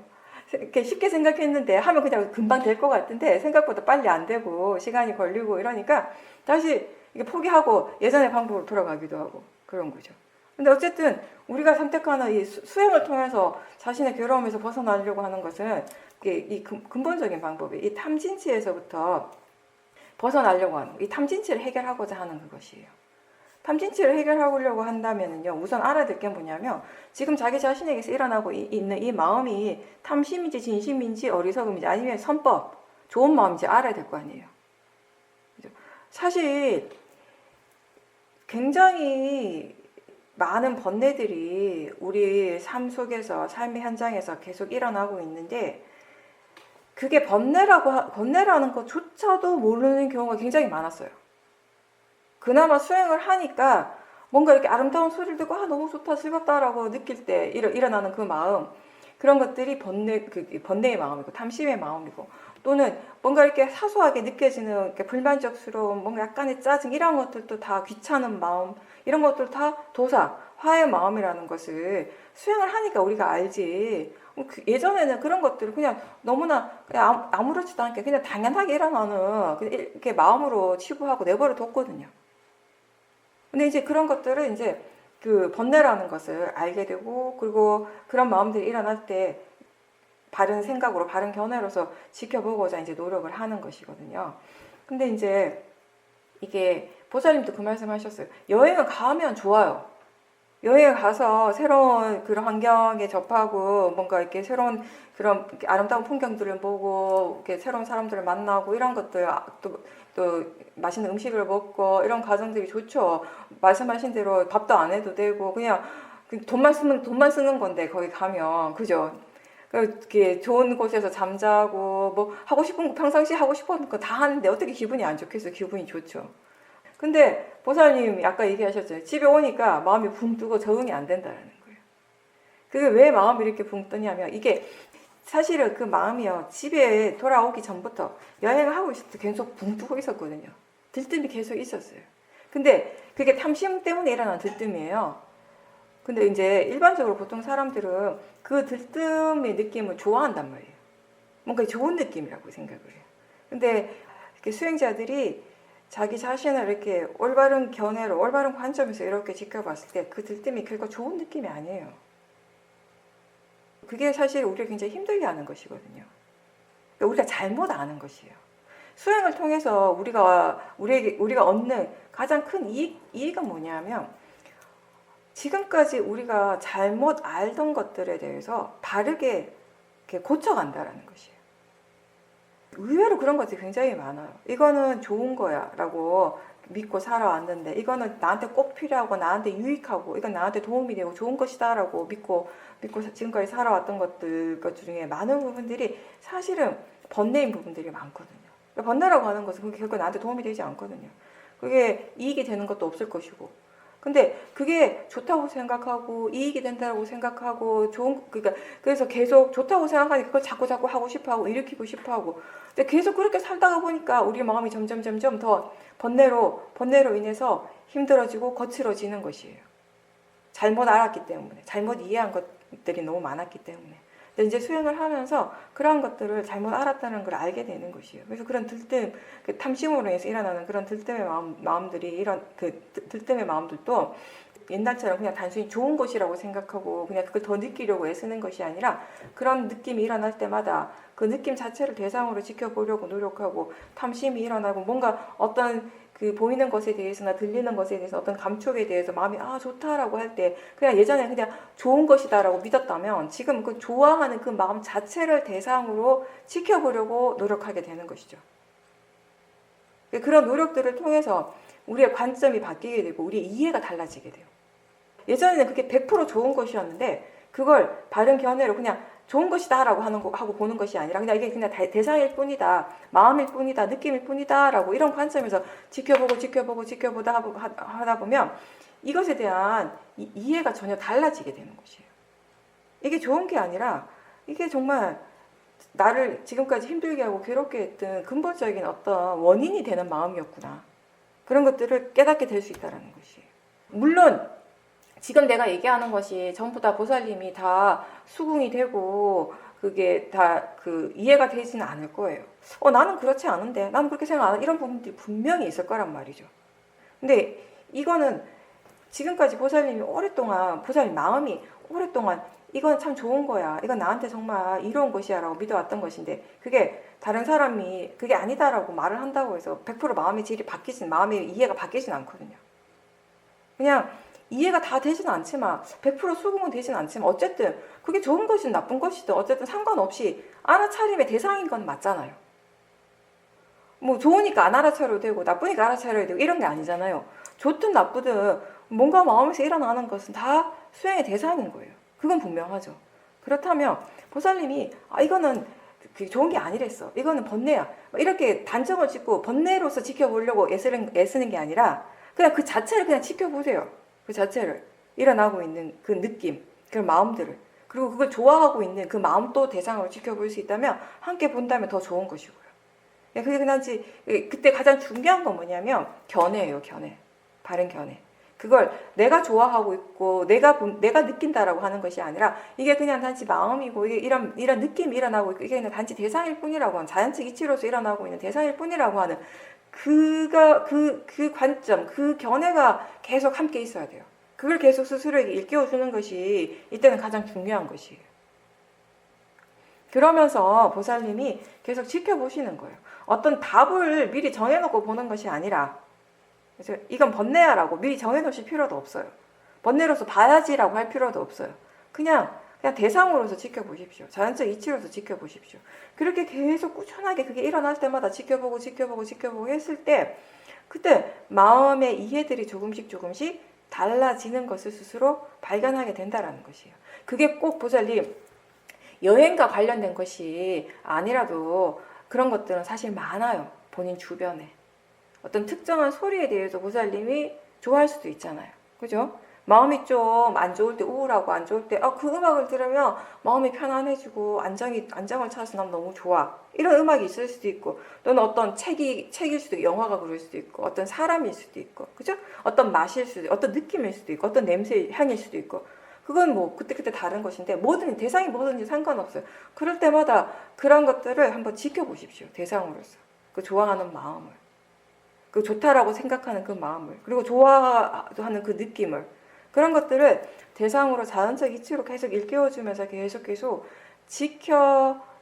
이렇게 쉽게 생각했는데 하면 그냥 금방 될 것 같은데 생각보다 빨리 안 되고 시간이 걸리고 이러니까 다시 이게 포기하고 예전의 방법으로 돌아가기도 하고 그런 거죠. 근데 어쨌든 우리가 선택하는 이 수행을 통해서 자신의 괴로움에서 벗어나려고 하는 것은 이 근본적인 방법이 이 탐진치에서부터 벗어나려고 하는 이 탐진치를 해결하고자 하는 그것이에요. 탐진치를 해결하려고 한다면요, 우선 알아야 될 게 뭐냐면 지금 자기 자신에게서 일어나고 있는 이 마음이 탐심인지 진심인지 어리석음인지 아니면 선법, 좋은 마음인지 알아야 될 거 아니에요. 사실 굉장히 많은 번뇌들이 우리 삶 속에서 삶의 현장에서 계속 일어나고 있는데 그게 번뇌라는 것조차도 모르는 경우가 굉장히 많았어요. 그나마 수행을 하니까 뭔가 이렇게 아름다운 소리를 듣고 너무 좋다 즐겁다라고 느낄 때 일어나는 그 마음, 그런 것들이 번뇌의 마음이고 탐심의 마음이고, 또는 뭔가 이렇게 사소하게 느껴지는 이렇게 불만족스러운 뭔가 약간의 짜증, 이런 것들도 다 귀찮은 마음, 이런 것들 다 도사, 화의 마음이라는 것을 수행을 하니까 우리가 알지. 예전에는 그런 것들을 그냥 너무나 그냥 아무렇지도 않게 그냥 당연하게 일어나는 이렇게 마음으로 치부하고 내버려 뒀거든요. 근데 이제 그런 것들을 이제 그 번뇌라는 것을 알게 되고, 그리고 그런 마음들이 일어날 때 바른 생각으로, 바른 견해로서 지켜보고자 이제 노력을 하는 것이거든요. 근데 이제 이게 보살님도 그 말씀 하셨어요. 여행을 가면 좋아요. 여행을 가서 새로운 그런 환경에 접하고 뭔가 이렇게 새로운 그런 아름다운 풍경들을 보고 이렇게 새로운 사람들을 만나고 이런 것들, 또 맛있는 음식을 먹고 이런 과정들이 좋죠. 말씀하신 대로 밥도 안 해도 되고 그냥 돈만 쓰는 건데 거기 가면, 그죠? 이렇게 좋은 곳에서 잠자고 뭐 하고 싶은 거, 평상시 하고 싶은 거 다 하는데 어떻게 기분이 안 좋겠어요? 기분이 좋죠. 근데 보살님 아까 얘기하셨잖아요. 집에 오니까 마음이 붕 뜨고 적응이 안 된다는 거예요. 그게 왜 마음이 이렇게 붕 뜨냐면, 이게 사실은 그 마음이요, 집에 돌아오기 전부터 여행을 하고 있을 때 계속 붕 뜨고 있었거든요. 들뜸이 계속 있었어요. 근데 그게 탐심 때문에 일어난 들뜸이에요. 근데 이제 일반적으로 보통 사람들은 그 들뜸의 느낌을 좋아한단 말이에요. 뭔가 좋은 느낌이라고 생각을 해요. 근데 이렇게 수행자들이 자기 자신을 이렇게 올바른 견해로, 올바른 관점에서 이렇게 지켜봤을 때 그 들뜸이 결코 좋은 느낌이 아니에요. 그게 사실 우리를 굉장히 힘들게 하는 것이거든요. 그러니까 우리가 잘못 아는 것이에요. 수행을 통해서 우리가 얻는 가장 큰 이익은 뭐냐면, 지금까지 우리가 잘못 알던 것들에 대해서 바르게 이렇게 고쳐간다라는 것이에요. 의외로 그런 것들이 굉장히 많아요. 이거는 좋은 거야 라고 믿고 살아왔는데, 이거는 나한테 꼭 필요하고 나한테 유익하고 이건 나한테 도움이 되고 좋은 것이다 라고 믿고 지금까지 살아왔던 것 중에 많은 부분들이 사실은 번뇌인 부분들이 많거든요. 번뇌라고 하는 것은 그게 결코 나한테 도움이 되지 않거든요. 그게 이익이 되는 것도 없을 것이고, 근데 그게 좋다고 생각하고 이익이 된다고 생각하고 그래서 계속 좋다고 생각하니까 그걸 자꾸 하고 싶어하고 일으키고 싶어하고, 근데 계속 그렇게 살다가 보니까 우리 마음이 점점 더 번뇌로 인해서 힘들어지고 거칠어지는 것이에요. 잘못 알았기 때문에, 잘못 이해한 것들이 너무 많았기 때문에. 근데 이제 수행을 하면서 그러한 것들을 잘못 알았다는 걸 알게 되는 것이에요. 그래서 그런 들뜸, 그 탐심으로 인해서 일어나는 그런 들뜸의 마음들이, 들뜸의 마음들도 옛날처럼 그냥 단순히 좋은 것이라고 생각하고 그냥 그걸 더 느끼려고 애쓰는 것이 아니라, 그런 느낌이 일어날 때마다 그 느낌 자체를 대상으로 지켜보려고 노력하고, 탐심이 일어나고 뭔가 어떤 그 보이는 것에 대해서나 들리는 것에 대해서 어떤 감촉에 대해서 마음이 좋다라고 할 때 그냥 예전에 그냥 좋은 것이다라고 믿었다면, 지금 그 좋아하는 그 마음 자체를 대상으로 지켜보려고 노력하게 되는 것이죠. 그런 노력들을 통해서 우리의 관점이 바뀌게 되고 우리의 이해가 달라지게 돼요. 예전에는 그게 100% 좋은 것이었는데, 그걸 바른 견해로 그냥 좋은 것이다 라고 하고 보는 것이 아니라 그냥 이게 그냥 대상일 뿐이다, 마음일 뿐이다, 느낌일 뿐이다 라고 이런 관점에서 지켜보다 하다 보면 이것에 대한 이해가 전혀 달라지게 되는 것이에요. 이게 좋은 게 아니라 이게 정말 나를 지금까지 힘들게 하고 괴롭게 했던 근본적인 어떤 원인이 되는 마음이었구나, 그런 것들을 깨닫게 될 수 있다는 것이에요. 물론 지금 내가 얘기하는 것이 전부 다 보살님이 다 수긍이 되고 그게 다 이해가 되지는 않을 거예요. 나는 그렇지 않은데, 나는 그렇게 생각 안 해, 이런 부분들이 분명히 있을 거란 말이죠. 근데 이거는 지금까지 보살님 마음이 오랫동안 이건 참 좋은 거야, 이건 나한테 정말 이로운 것이야 라고 믿어왔던 것인데, 그게 다른 사람이 그게 아니다라고 말을 한다고 해서 100% 마음의 이해가 바뀌진 않거든요. 그냥 이해가 다 되지는 않지만 100% 수긍은 되지는 않지만 어쨌든 그게 좋은 것이든 나쁜 것이든 어쨌든 상관없이 알아차림의 대상인 건 맞잖아요. 뭐 좋으니까 안 알아차려도 되고 나쁘니까 알아차려야 되고 이런 게 아니잖아요. 좋든 나쁘든 뭔가 마음에서 일어나는 것은 다 수행의 대상인 거예요. 그건 분명하죠. 그렇다면 보살님이 이거는 그게 좋은 게 아니랬어. 이거는 번뇌야. 이렇게 단정을 짓고 번뇌로서 지켜보려고 애쓰는 게 아니라 그냥 그 자체를 그냥 지켜보세요. 그 자체를. 일어나고 있는 그 느낌, 그 마음들을. 그리고 그걸 좋아하고 있는 그 마음도 대상으로 지켜볼 수 있다면 함께 본다면 더 좋은 것이고요. 그게 그냥지 그때 가장 중요한 건 뭐냐면 견해예요. 견해. 바른 견해. 그걸 내가 좋아하고 있고 내가 느낀다라고 하는 것이 아니라 이게 그냥 단지 마음이고 이게 이런 느낌이 일어나고 있고 이게 그냥 단지 대상일 뿐이라고 하는 자연적 이치로서 일어나고 있는 대상일 뿐이라고 하는 그 관점, 그 견해가 계속 함께 있어야 돼요. 그걸 계속 스스로에게 일깨워주는 것이 이때는 가장 중요한 것이에요. 그러면서 보살님이 계속 지켜보시는 거예요. 어떤 답을 미리 정해놓고 보는 것이 아니라 그래서 이건 번뇌야라고 미리 정해놓으실 필요도 없어요. 번뇌로서 봐야지라고 할 필요도 없어요. 그냥 대상으로서 지켜보십시오. 자연적 이치로서 지켜보십시오. 그렇게 계속 꾸준하게 그게 일어날 때마다 지켜보고 했을 때 그때 마음의 이해들이 조금씩 달라지는 것을 스스로 발견하게 된다는 것이에요. 그게 꼭 보살님 여행과 관련된 것이 아니라도 그런 것들은 사실 많아요. 본인 주변에. 어떤 특정한 소리에 대해서 보살님이 좋아할 수도 있잖아요. 그죠? 마음이 좀 안 좋을 때, 우울하고 안 좋을 때, 그 음악을 들으면 마음이 편안해지고 안정을 찾아서 난 너무 좋아. 이런 음악이 있을 수도 있고, 또는 어떤 책일 수도 있고, 영화가 그럴 수도 있고, 어떤 사람일 수도 있고, 그죠? 어떤 맛일 수도 있고, 어떤 느낌일 수도 있고, 어떤 냄새, 향일 수도 있고. 그건 뭐 그때그때 다른 것인데 대상이 뭐든지 상관없어요. 그럴 때마다 그런 것들을 한번 지켜보십시오. 대상으로서. 그 좋아하는 마음을. 그 좋다라고 생각하는 그 마음을. 그리고 좋아하는 그 느낌을. 그런 것들을 대상으로 자연적 이치로 계속 일깨워주면서 계속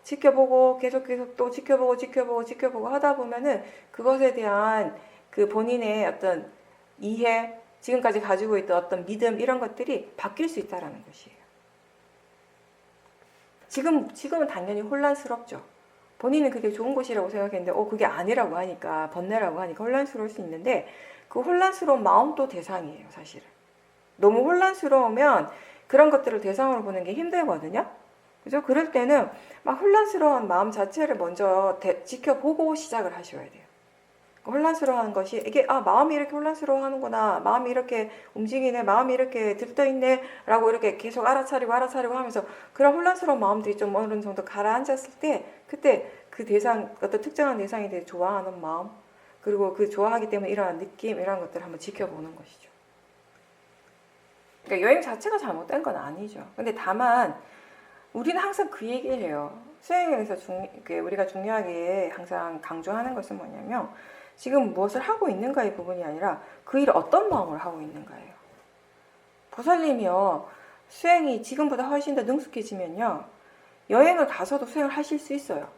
지켜보고 계속 또 지켜보고 하다 보면은 그것에 대한 그 본인의 어떤 이해, 지금까지 가지고 있던 어떤 믿음 이런 것들이 바뀔 수 있다라는 것이에요. 지금은 당연히 혼란스럽죠. 본인은 그게 좋은 것이라고 생각했는데 그게 아니라고 하니까 번뇌라고 하니까 혼란스러울 수 있는데 그 혼란스러운 마음도 대상이에요. 사실은. 너무 혼란스러우면 그런 것들을 대상으로 보는 게 힘들거든요. 그죠? 그럴 때는 막 혼란스러운 마음 자체를 먼저 지켜보고 시작을 하셔야 돼요. 혼란스러워하는 것이 이게 마음이 이렇게 혼란스러워하는구나, 마음이 이렇게 움직이네, 마음이 이렇게 들떠있네 라고 이렇게 계속 알아차리고 하면서 그런 혼란스러운 마음들이 좀 어느 정도 가라앉았을 때 그때 그 대상, 어떤 특정한 대상에 대해 좋아하는 마음, 그리고 그 좋아하기 때문에 일어나는 느낌 이런 것들을 한번 지켜보는 것이죠. 그러니까 여행 자체가 잘못된 건 아니죠. 근데 다만 우리는 항상 그 얘기를 해요. 수행에서 우리가 중요하게 항상 강조하는 것은 뭐냐면 지금 무엇을 하고 있는가의 부분이 아니라 그 일을 어떤 마음으로 하고 있는가예요. 보살님이요. 수행이 지금보다 훨씬 더 능숙해지면요. 여행을 가서도 수행을 하실 수 있어요.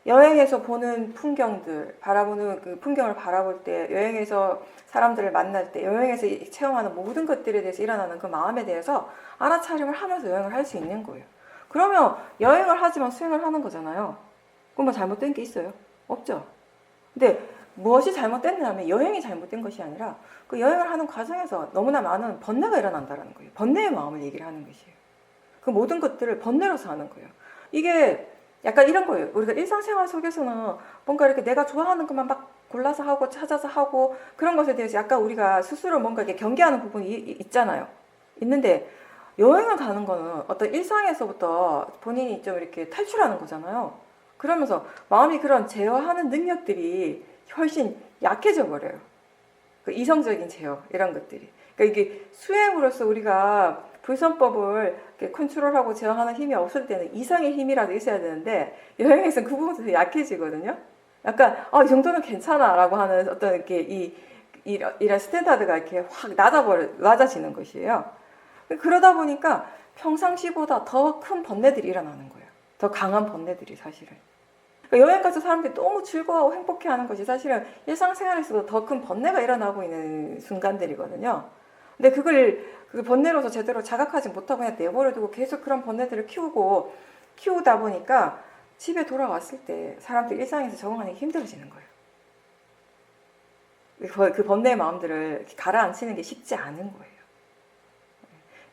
여행에서 보는 풍경들, 바라보는 그 풍경을 바라볼 때, 여행에서 사람들을 만날 때, 여행에서 체험하는 모든 것들에 대해서 일어나는 그 마음에 대해서 알아차림을 하면서 여행을 할 수 있는 거예요. 그러면 여행을 하지만 수행을 하는 거잖아요. 그럼 뭐 잘못된 게 있어요? 없죠. 근데 무엇이 잘못됐냐면 여행이 잘못된 것이 아니라 그 여행을 하는 과정에서 너무나 많은 번뇌가 일어난다는 거예요. 번뇌의 마음을 얘기를 하는 것이에요. 그 모든 것들을 번뇌로서 하는 거예요. 이게 약간 이런 거예요. 우리가 일상생활 속에서는 뭔가 이렇게 내가 좋아하는 것만 막 골라서 하고 찾아서 하고 그런 것에 대해서 약간 우리가 스스로 뭔가 이렇게 경계하는 부분이 있잖아요. 있는데 여행을 가는 거는 어떤 일상에서부터 본인이 좀 이렇게 탈출하는 거잖아요. 그러면서 마음이 그런 제어하는 능력들이 훨씬 약해져 버려요. 그 이성적인 제어 이런 것들이. 그러니까 이게 수행으로서 우리가 불선법을 이렇게 컨트롤하고 제어하는 힘이 없을 때는 이성의 힘이라도 있어야 되는데 여행에서는 그 부분도 되게 약해지거든요. 약간 이 정도는 괜찮아라고 하는 어떤 이렇게 이런 스탠다드가 이렇게 확 낮아지는 것이에요. 그러다 보니까 평상시보다 더 큰 번뇌들이 일어나는 거예요. 더 강한 번뇌들이 사실은. 그러니까 여행 가서 사람들이 너무 즐거워하고 행복해하는 것이 사실은 일상생활에서도 더 큰 번뇌가 일어나고 있는 순간들이거든요. 근데 그 번뇌로서 제대로 자각하지 못하고 그냥 내버려두고 계속 그런 번뇌들을 키우다 보니까 집에 돌아왔을 때 사람들이 일상에서 적응하기 힘들어지는 거예요. 그 번뇌의 마음들을 가라앉히는 게 쉽지 않은 거예요.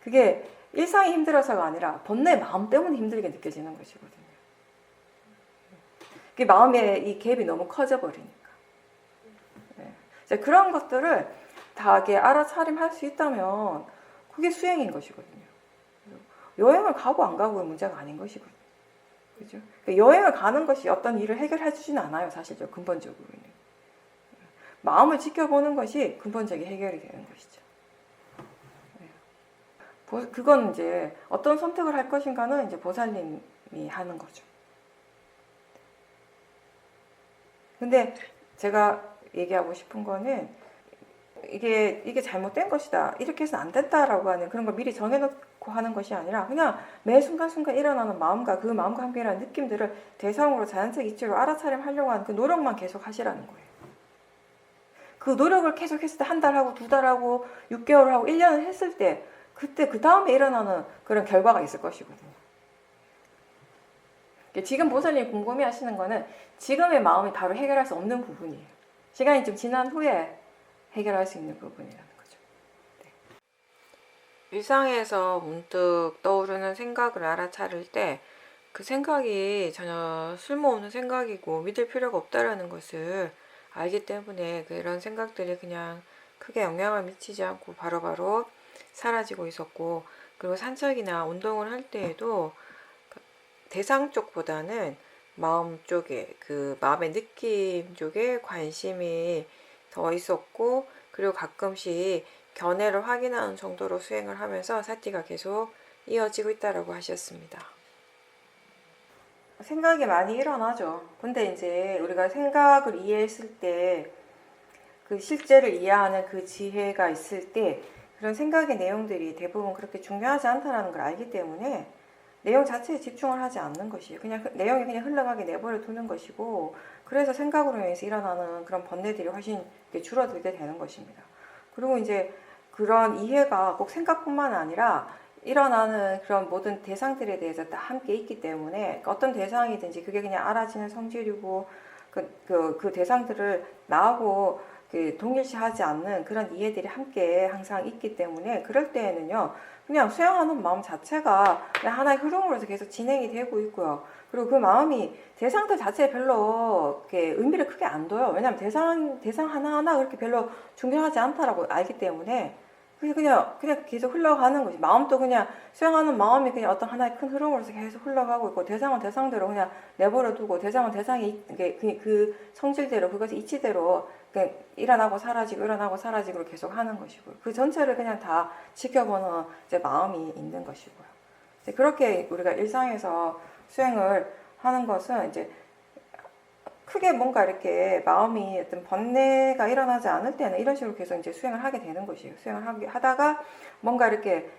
그게 일상이 힘들어서가 아니라 번뇌의 마음 때문에 힘들게 느껴지는 것이거든요. 그게 마음의 이 갭이 너무 커져 버리니까. 네. 이제 그런 것들을 다 이렇게 알아차림할 수 있다면 그게 수행인 것이거든요. 여행을 가고 안 가고의 문제가 아닌 것이거든요. 그죠? 그러니까 여행을 가는 것이 어떤 일을 해결해 주지는 않아요, 사실죠. 근본적으로는. 마음을 지켜보는 것이 근본적인 해결이 되는 것이죠. 그건 이제 어떤 선택을 할 것인가는 이제 보살님이 하는 거죠. 근데 제가 얘기하고 싶은 거는 이게 잘못된 것이다. 이렇게 해서는 안 된다라고 하는 그런 걸 미리 정해놓고 하는 것이 아니라 그냥 매 순간순간 일어나는 마음과 그 마음과 함께 일어나는 느낌들을 대상으로 자연적 이치로 알아차림하려고 하는 그 노력만 계속 하시라는 거예요. 그 노력을 계속했을 때 한 달 하고 두 달 하고 6개월 하고 1년을 했을 때 그때 그 다음에 일어나는 그런 결과가 있을 것이거든요. 지금 보살님이 궁금해 하시는 거는 지금의 마음이 바로 해결할 수 없는 부분이에요. 시간이 좀 지난 후에 해결할 수 있는 부분이라는 거죠. 네. 일상에서 문득 떠오르는 생각을 알아차릴 때 그 생각이 전혀 쓸모없는 생각이고 믿을 필요가 없다라는 것을 알기 때문에 그런 생각들이 그냥 크게 영향을 미치지 않고 바로바로 사라지고 있었고, 그리고 산책이나 운동을 할 때에도 대상 쪽보다는 마음 쪽에 그 마음의 느낌 쪽에 관심이 더 있었고, 그리고 가끔씩 견해를 확인하는 정도로 수행을 하면서 사티가 계속 이어지고 있다라고 하셨습니다. 생각이 많이 일어나죠. 근데 이제 우리가 생각을 이해했을 때 그 실제를 이해하는 그 지혜가 있을 때 그런 생각의 내용들이 대부분 그렇게 중요하지 않다는 걸 알기 때문에 내용 자체에 집중을 하지 않는 것이에요. 그냥 내용이 그냥 흘러가게 내버려 두는 것이고, 그래서 생각으로 인해서 일어나는 그런 번뇌들이 훨씬 줄어들게 되는 것입니다. 그리고 이제 그런 이해가 꼭 생각뿐만 아니라 일어나는 그런 모든 대상들에 대해서 다 함께 있기 때문에 어떤 대상이든지 그게 그냥 알아지는 성질이고 그 대상들을 나하고 동일시하지 않는 그런 이해들이 함께 항상 있기 때문에 그럴 때에는요, 그냥 수행하는 마음 자체가 그냥 하나의 흐름으로서 계속 진행이 되고 있고요. 그리고 그 마음이 대상들 자체에 별로 이렇게 의미를 크게 안 둬요. 왜냐하면 대상 하나하나 그렇게 별로 중요하지 않다라고 알기 때문에 그냥 계속 흘러가는 거지. 마음도 그냥 수행하는 마음이 그냥 어떤 하나의 큰 흐름으로서 계속 흘러가고 있고, 대상은 대상대로 그냥 내버려 두고, 대상은 대상이 그 성질대로 그것이 이치대로 그냥 일어나고 사라지고 계속 하는 것이고요. 그 전체를 그냥 다 지켜보는 이제 마음이 있는 것이고요. 이제 그렇게 우리가 일상에서 수행을 하는 것은 이제 크게 뭔가 이렇게 마음이 어떤 번뇌가 일어나지 않을 때는 이런 식으로 계속 이제 수행을 하게 되는 것이에요. 수행을 하다가 뭔가 이렇게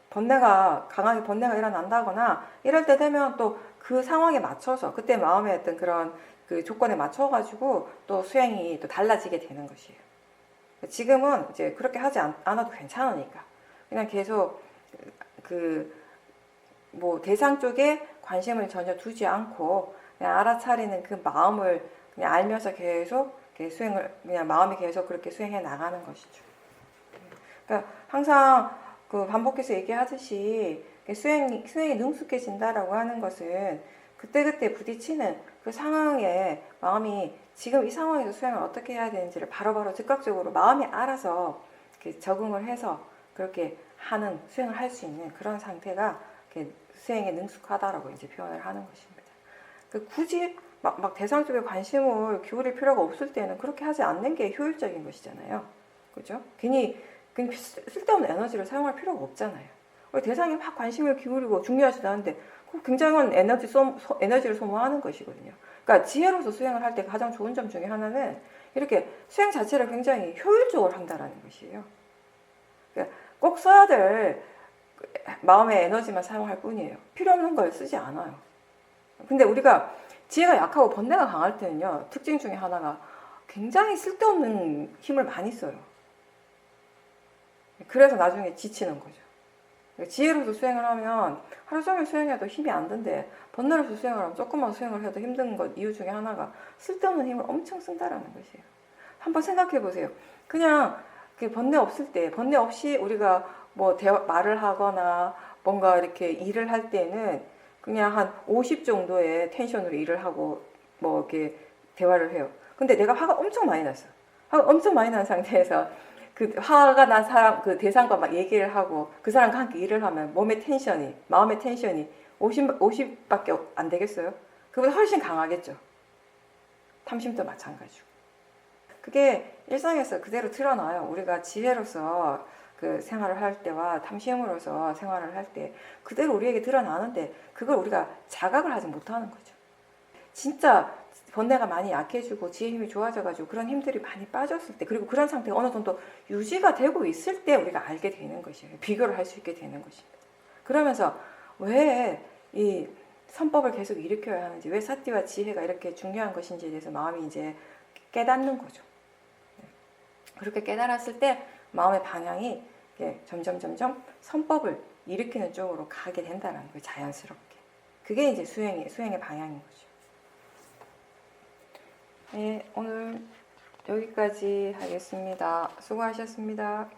강하게 번뇌가 일어난다거나 이럴 때 되면 또 그 상황에 맞춰서 그때 마음의 어떤 그런 그 조건에 맞춰가지고 또 수행이 또 달라지게 되는 것이에요. 지금은 이제 그렇게 하지 않아도 괜찮으니까 그냥 계속 뭐 대상 쪽에 관심을 전혀 두지 않고 그냥 알아차리는 그 마음을 그냥 알면서 계속 그냥 마음이 계속 그렇게 수행해 나가는 것이죠. 그러니까 항상 반복해서 얘기하듯이 수행이 능숙해진다라고 하는 것은 그때그때 부딪히는 그 상황에 마음이 지금 이 상황에서 수행을 어떻게 해야 되는지를 바로바로 즉각적으로 마음이 알아서 적응을 해서 그렇게 수행을 할 수 있는 그런 상태가 수행에 능숙하다라고 이제 표현을 하는 것입니다. 굳이 막 대상 쪽에 관심을 기울일 필요가 없을 때는 그렇게 하지 않는 게 효율적인 것이잖아요. 그죠? 괜히 쓸데없는 에너지를 사용할 필요가 없잖아요. 대상에 막 관심을 기울이고 중요하지도 않은데 굉장한 에너지를 소모하는 것이거든요. 그러니까 지혜로서 수행을 할 때 가장 좋은 점 중에 하나는 이렇게 수행 자체를 굉장히 효율적으로 한다라는 것이에요. 그러니까 꼭 써야 될 마음의 에너지만 사용할 뿐이에요. 필요 없는 걸 쓰지 않아요. 근데 우리가 지혜가 약하고 번뇌가 강할 때는요, 특징 중에 하나가 굉장히 쓸데없는 힘을 많이 써요. 그래서 나중에 지치는 거죠. 지혜로서 수행을 하면 하루 종일 수행해도 힘이 안 든데, 번뇌로서 수행을 하면 조금만 수행을 해도 힘든 것 이유 중에 하나가 쓸데없는 힘을 엄청 쓴다라는 것이에요. 한번 생각해 보세요. 그냥 번뇌 없을 때, 번뇌 없이 우리가 뭐 말을 하거나 뭔가 이렇게 일을 할 때는 그냥 한 50 정도의 텐션으로 일을 하고 뭐 이렇게 대화를 해요. 근데 내가 화가 엄청 많이 났어. 화가 엄청 많이 난 상태에서 그 화가 난 사람, 그 대상과 막 얘기를 하고 그 사람과 함께 일을 하면 몸의 텐션이, 마음의 텐션이 50밖에 안 되겠어요? 그보다 훨씬 강하겠죠. 탐심도 마찬가지고. 그게 일상에서 그대로 드러나요. 우리가 지혜로서 그 생활을 할 때와 탐심으로서 생활을 할 때 그대로 우리에게 드러나는데 그걸 우리가 자각을 하지 못하는 거죠. 진짜 번뇌가 많이 약해지고 지혜 힘이 좋아져가지고 그런 힘들이 많이 빠졌을 때, 그리고 그런 상태가 어느 정도 유지가 되고 있을 때 우리가 알게 되는 것이에요. 비교를 할 수 있게 되는 것입니다. 그러면서 왜 이 선법을 계속 일으켜야 하는지, 왜 사티와 지혜가 이렇게 중요한 것인지에 대해서 마음이 이제 깨닫는 거죠. 그렇게 깨달았을 때 마음의 방향이 점점 선법을 일으키는 쪽으로 가게 된다는 거예요. 자연스럽게. 그게 이제 수행의 방향인 거죠. 네, 오늘 여기까지 하겠습니다. 수고하셨습니다.